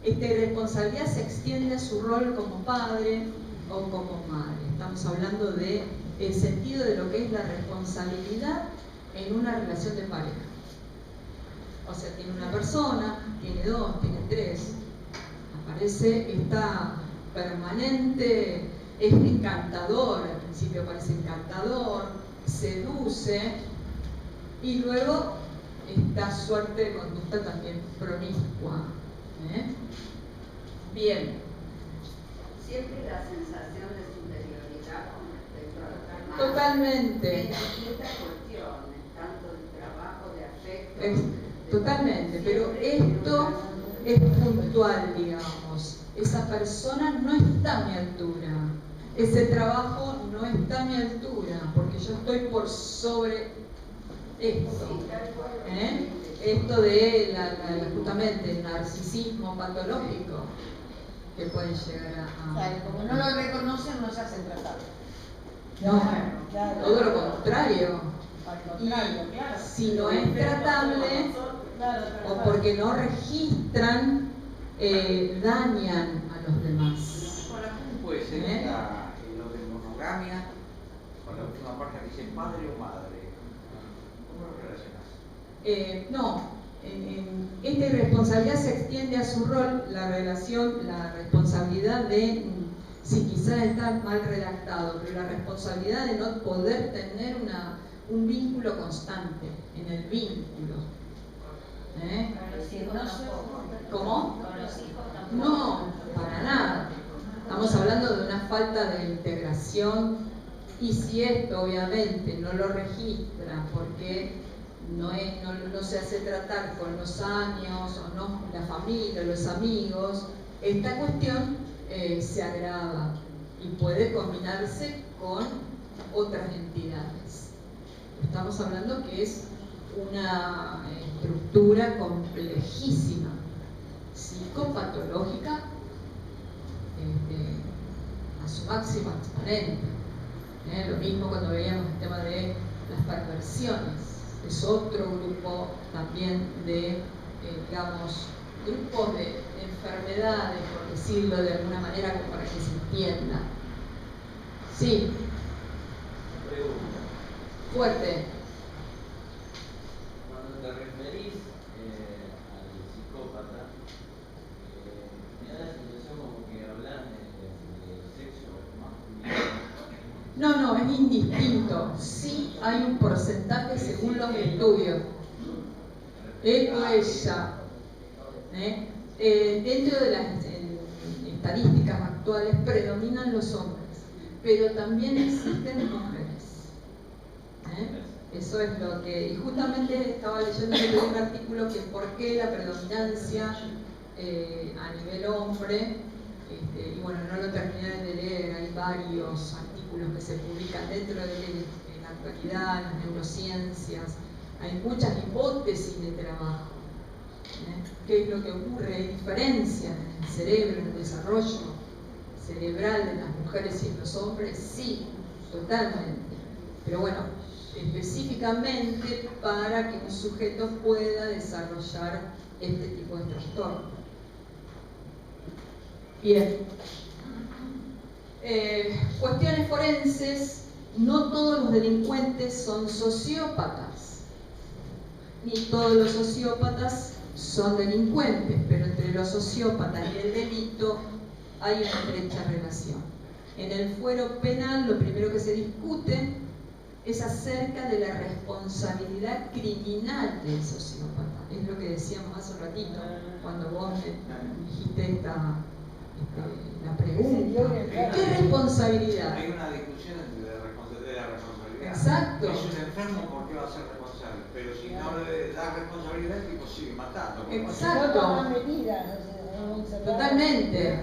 Esta irresponsabilidad se extiende a su rol como padre o como madre. Estamos hablando del sentido de lo que es la responsabilidad en una relación de pareja. O sea, tiene una persona, tiene dos, tiene tres. Aparece esta permanente, es encantador, al principio parece encantador, seduce, y luego esta suerte de conducta también promiscua. Bien. Siempre la sensación de superioridad con respecto a los demás. Totalmente. En distintas cuestiones, tanto de trabajo, de afecto. Totalmente, pero esto es puntual, digamos. Esa persona no está a mi altura. Ese trabajo no está a mi altura, porque yo estoy por sobre esto. Esto de justamente el narcisismo patológico que puede llegar a... Claro, como no lo reconocen, no se hacen tratar. No, Claro. todo lo contrario. Al contrario, Y claro. si no es tratable, o porque no registran, dañan a los demás. Ahora, ¿cómo puede ser lo de monogamia con la última parte que dice padre o madre? ¿Cómo lo relacionas? No, esta irresponsabilidad se extiende a su rol, la responsabilidad de, si quizás está mal redactado, pero la responsabilidad de no poder tener un vínculo constante en el vínculo. Con los hijos tampoco. ¿Cómo? Con los hijos tampoco. No, para nada. Estamos hablando de una falta de integración, y si esto obviamente no lo registra porque no se hace tratar con los años, o no la familia, los amigos, esta cuestión se agrava y puede combinarse con otras entidades. Estamos hablando que es una estructura complejísima, psicopatológica, a su máximo exponente. Lo mismo cuando veíamos el tema de las perversiones, es otro grupo también de, digamos, grupos de enfermedades, por decirlo de alguna manera, como para que se entienda. Sí. Fuerte. Cuando te referís al psicópata, me da la sensación como que hablas de sexo masculino. No, es indistinto. Sí hay un porcentaje según los estudios. Esto es ya. Dentro de las estadísticas actuales predominan los hombres, pero también existen mujeres. Eso es lo que... Y justamente estaba leyendo un artículo que por qué la predominancia a nivel hombre, y bueno, no lo terminé de leer, hay varios artículos que se publican dentro de la actualidad, las neurociencias, hay muchas hipótesis de trabajo. ¿Qué es lo que ocurre? Hay diferencias en el cerebro, en el desarrollo cerebral de las mujeres y de los hombres, sí, totalmente. Pero bueno, específicamente para que un sujeto pueda desarrollar este tipo de trastorno. Bien. Cuestiones forenses. No todos los delincuentes son sociópatas, ni todos los sociópatas son delincuentes, pero entre los sociópatas y el delito hay una estrecha relación. En el fuero penal lo primero que se discute es acerca de la responsabilidad criminal del sociópata. Es lo que decíamos hace un ratito, cuando vos me dijiste la pregunta. ¿Qué responsabilidad? Hay una discusión de la responsabilidad. Exacto. Es un enfermo, ¿por qué va a ser responsable? Pero si no le da responsabilidad, el tipo sigue matando. Exacto. Totalmente.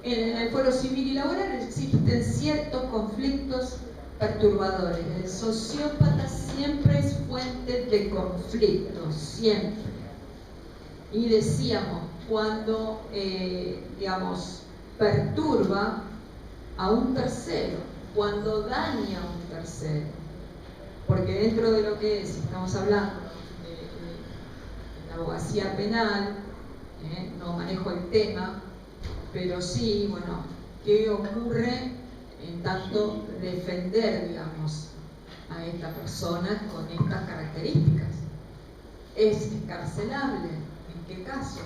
En el fuero civil y laboral existen ciertos conflictos perturbadores. El sociópata siempre es fuente de conflictos, siempre. Y decíamos, cuando, digamos, perturba a un tercero, cuando daña a un tercero. Porque dentro de lo que es, estamos hablando de la abogacía penal, no manejo el tema, pero sí, bueno, ¿qué ocurre en tanto defender, digamos, a esta persona con estas características? ¿Es escarcelable? ¿En qué casos?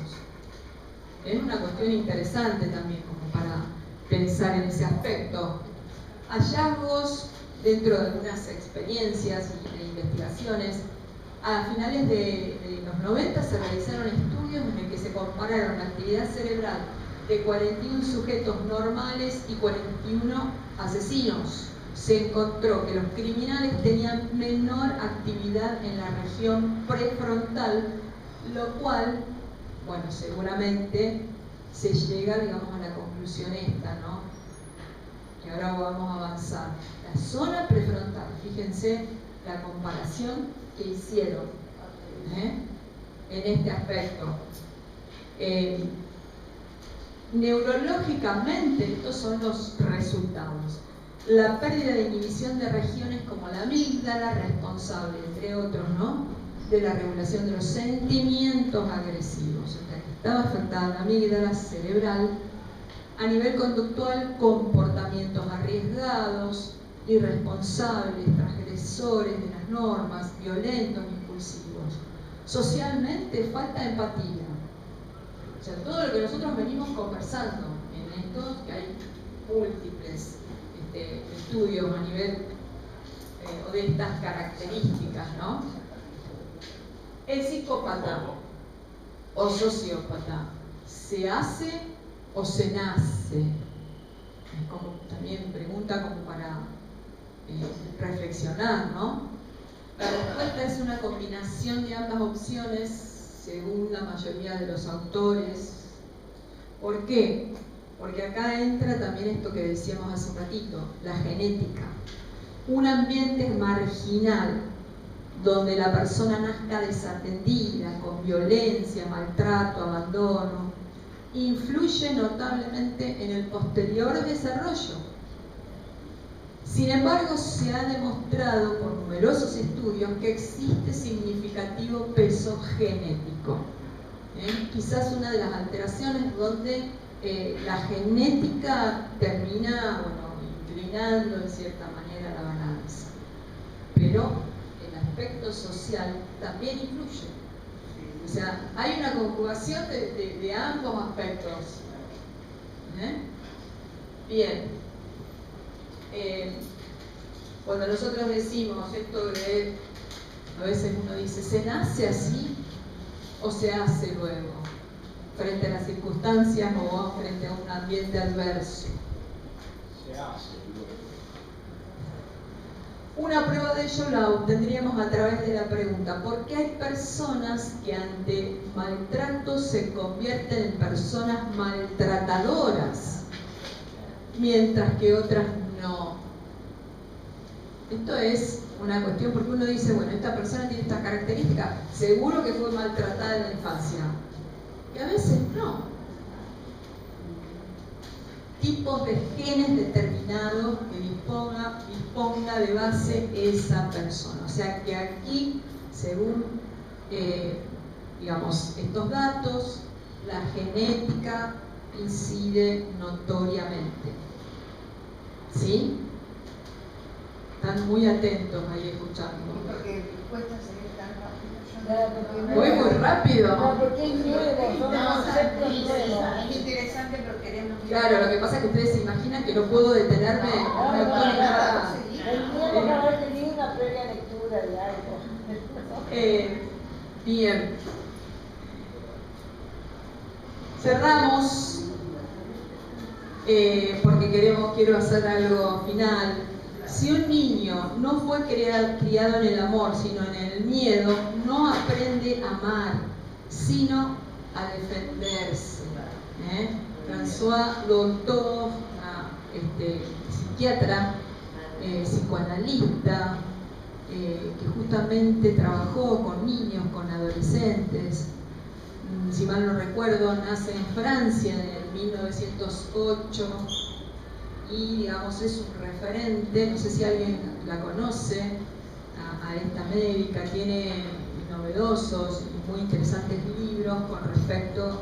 Es una cuestión interesante también como para pensar en ese aspecto. Hallazgos dentro de algunas experiencias y de investigaciones. A finales de los 90 se realizaron estudios en el que se compararon la actividad cerebral de 41 sujetos normales y 41 asesinos. Se encontró que los criminales tenían menor actividad en la región prefrontal, lo cual, bueno, seguramente se llega, digamos, a la conclusión esta, ¿no? Que ahora vamos a avanzar. La zona prefrontal, fíjense la comparación que hicieron en este aspecto. Neurológicamente, estos son los resultados. La pérdida de inhibición de regiones como la amígdala, responsable, entre otros, ¿no?, de la regulación de los sentimientos agresivos. O sea, que estaba afectada la amígdala cerebral. A nivel conductual, comportamientos arriesgados, irresponsables, transgresores de las normas, violentos, impulsivos. Socialmente, falta de empatía. O sea, todo lo que nosotros venimos conversando en esto, que hay múltiples estudios a nivel o de estas características, ¿no? El psicópata o sociópata, ¿se hace o se nace? Es como también pregunta como para reflexionar, ¿no? La respuesta es una combinación de ambas opciones según la mayoría de los autores. ¿Por qué? Porque acá entra también esto que decíamos hace un ratito, la genética. Un ambiente marginal donde la persona nazca desatendida, con violencia, maltrato, abandono, influye notablemente en el posterior desarrollo. Sin embargo, se ha demostrado por numerosos estudios que existe significativo peso genético. Quizás una de las alteraciones donde la genética termina, bueno, inclinando en cierta manera la balanza. Pero el aspecto social también influye. O sea, hay una conjugación de ambos aspectos. Bien. Cuando nosotros decimos esto de, a veces uno dice, ¿se nace así o se hace luego? Frente a las circunstancias o frente a un ambiente adverso. Se hace luego. Una prueba de ello la obtendríamos a través de la pregunta: ¿por qué hay personas que ante maltrato se convierten en personas maltratadoras, mientras que otras no? Esto es una cuestión porque uno dice, bueno, esta persona tiene estas características, seguro que fue maltratada en la infancia. Y a veces no. tipos de genes determinados que disponga de base esa persona. O sea que aquí, según digamos, estos datos, la genética incide notoriamente. ¿Sí? Están muy atentos ahí escuchando. Porque cuesta seguir tan rápido. Muy rápido. No, porque es nuevo, son conceptos nuevos. Es interesante, pero queremos... Claro, lo que pasa es que ustedes se imaginan que no puedo detenerme. Tendríamos que haber tenido una previa lectura de algo. Bien. Cerramos porque quiero hacer algo final. Si un niño no fue criado en el amor, sino en el miedo, no aprende a amar, sino a defenderse. François Dolto, psiquiatra, psicoanalista, que justamente trabajó con niños, con adolescentes, si mal no recuerdo, nace en Francia en 1908 y digamos es un referente, no sé si alguien la conoce, a esta médica, tiene novedosos y muy interesantes libros con respecto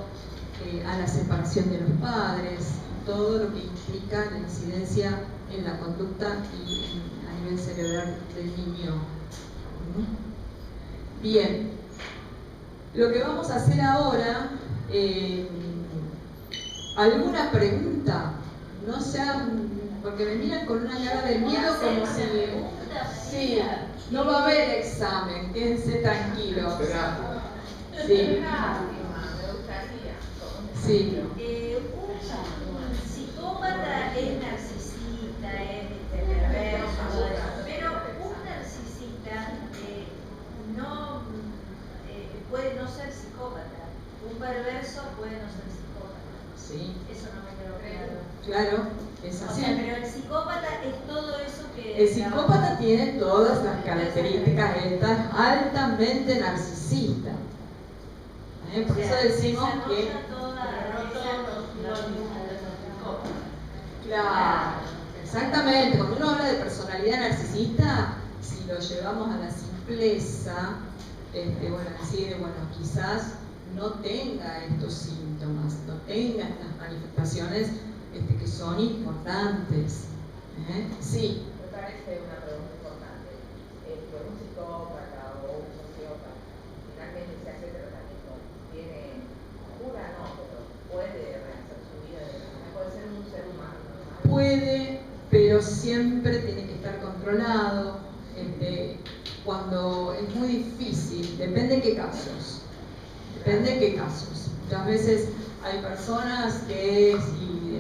a la separación de los padres, todo lo que implica la incidencia en la conducta y a nivel cerebral del niño. Bien, lo que vamos a hacer ahora, ¿alguna pregunta? No sean, porque me miran con una cara de miedo como si... Sí, no va a haber examen, quédense tranquilos. Sí. Sí. Un psicópata es narcisista, es perverso, pero un narcisista no puede no ser psicópata, un perverso puede no ser psicópata. Sí. Eso no me quedó claro. Claro, es así. O sea, pero el psicópata es todo eso que... El psicópata tiene todas las características, está altamente narcisista. Por eso decimos que... Claro, exactamente. Cuando uno habla de personalidad narcisista, si lo llevamos a la simpleza, decir, quizás no tenga estos síntomas, no tenga estas manifestaciones que son importantes. Sí. Me parece una pregunta importante. Un psicópata o un sociópata finalmente se hace tratamiento, tiene cura, no, pero puede rehacer su vida, puede ser un ser humano normal. Puede, pero siempre tiene que estar controlado. Cuando es muy difícil, depende de qué casos. Muchas veces hay personas que es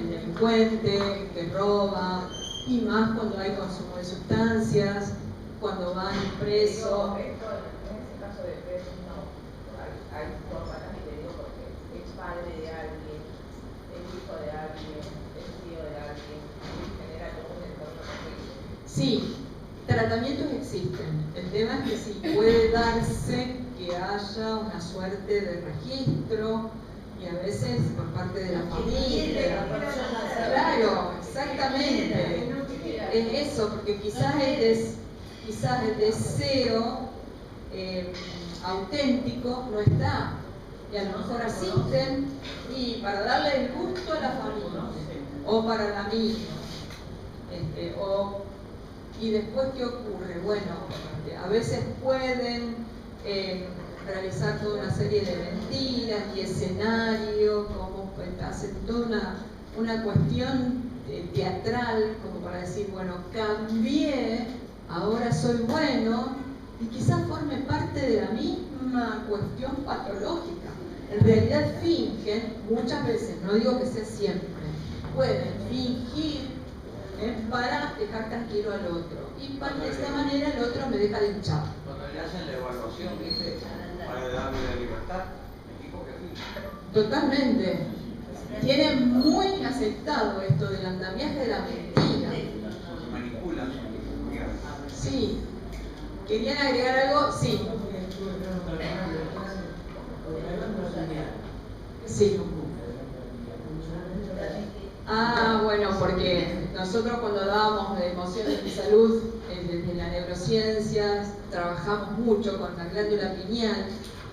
delincuente, que roba, y más cuando hay consumo de sustancias, cuando van presos. En ese caso de presos no, hay psicópatas, y te digo porque es padre de alguien, es hijo de alguien, es tío de alguien, y genera todo un entorno terrible. Sí, tratamientos existen. El tema es que sí puede darse que haya una suerte de registro y a veces por parte de la familia. Claro, exactamente. Es eso, porque quizás el deseo auténtico no está. Y a lo mejor asisten y para darle el gusto a la familia o para el amigo. Y después, ¿qué ocurre? Bueno, a veces pueden realizar toda una serie de mentiras y escenarios, como hacen toda una cuestión teatral, como para decir, bueno, cambié, ahora soy bueno, y quizás forme parte de la misma cuestión patológica. En realidad fingen, muchas veces, no digo que sea siempre, pueden fingir para dejar tranquilo al otro. Y de esta manera el otro me deja de hinchar. Cuando le hacen la evaluación, ¿viste? Para darle la libertad, me dijo que sí. Totalmente. Tienen muy aceptado esto del andamiaje de la mentira. Se manipulan. Sí. ¿Querían agregar algo? Sí. Sí. Bueno. nosotros cuando dábamos de emociones y salud desde la neurociencia, trabajamos mucho con la glándula pineal.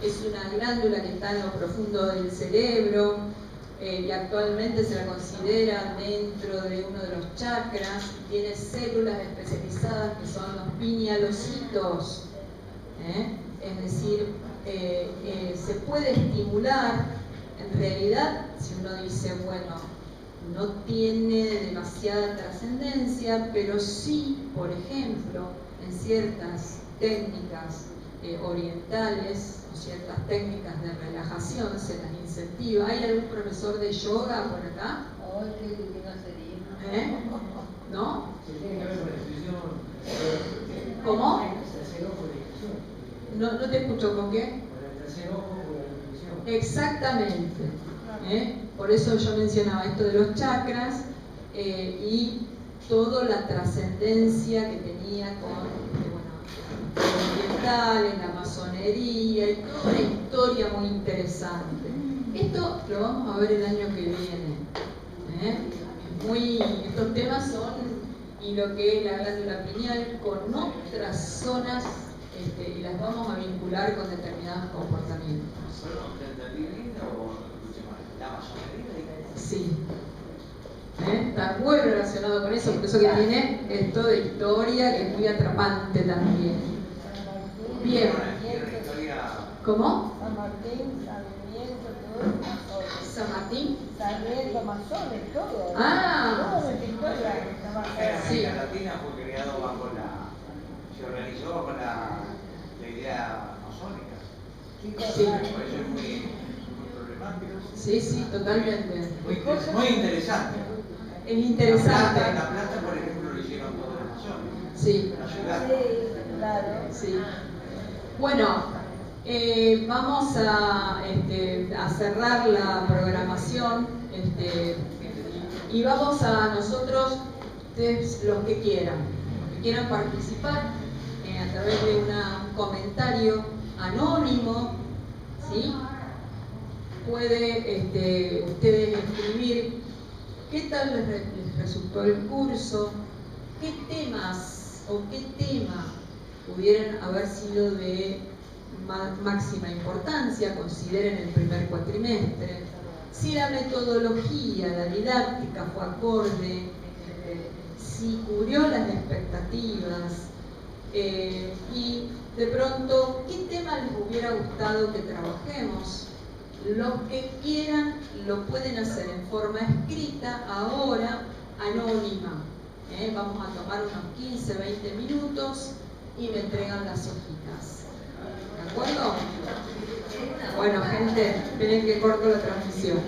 Es una glándula que está en lo profundo del cerebro y actualmente se la considera dentro de uno de los chakras. Tiene células especializadas que son los pinealocitos. Es decir, se puede estimular. En realidad, si uno dice, bueno, no tiene demasiada trascendencia, pero sí, por ejemplo, en ciertas técnicas orientales o ciertas técnicas de relajación se las incentiva. ¿Hay algún profesor de yoga por acá? Ay, qué divino sería. ¿No? ¿Cómo? No te escucho, ¿con qué? Exactamente. Por eso yo mencionaba esto de los chakras y toda la trascendencia que tenía con los orientales, la masonería y toda una historia muy interesante. Esto lo vamos a ver el año que viene. Estos temas son, y lo que es la glándula pineal con otras zonas, y las vamos a vincular con determinados comportamientos. Sí. Está muy relacionado con eso, por eso que tiene esto de historia que es muy atrapante también. Bien. ¿Cómo? San Martín, Sarmiento, todo eso. ¿San Martín? Sarmiento, masones, todo. Ah. Todo de historia. Sí. La Latina fue creado se organizó bajo la idea masónica. Sí. Por eso es muy problemático. Sí, totalmente. Muy interesante. Es interesante. La Plata, por ejemplo, lo hicieron todos los masones. Sí. La ciudad. Sí, claro. Sí. Bueno, vamos a cerrar la programación y vamos a nosotros, ustedes los que quieran participar a través de un comentario anónimo, ¿sí? Puede ustedes escribir qué tal les resultó el curso, qué temas o qué tema pudieran haber sido de máxima importancia, consideren el primer cuatrimestre, si la metodología, la didáctica fue acorde, si cubrió las expectativas y de pronto qué tema les hubiera gustado que trabajemos. Los que quieran lo pueden hacer en forma escrita, ahora, anónima. Vamos a tomar unos 15-20 minutos y me entregan las hojitas. ¿De acuerdo? Bueno, gente, esperen que corto la transmisión.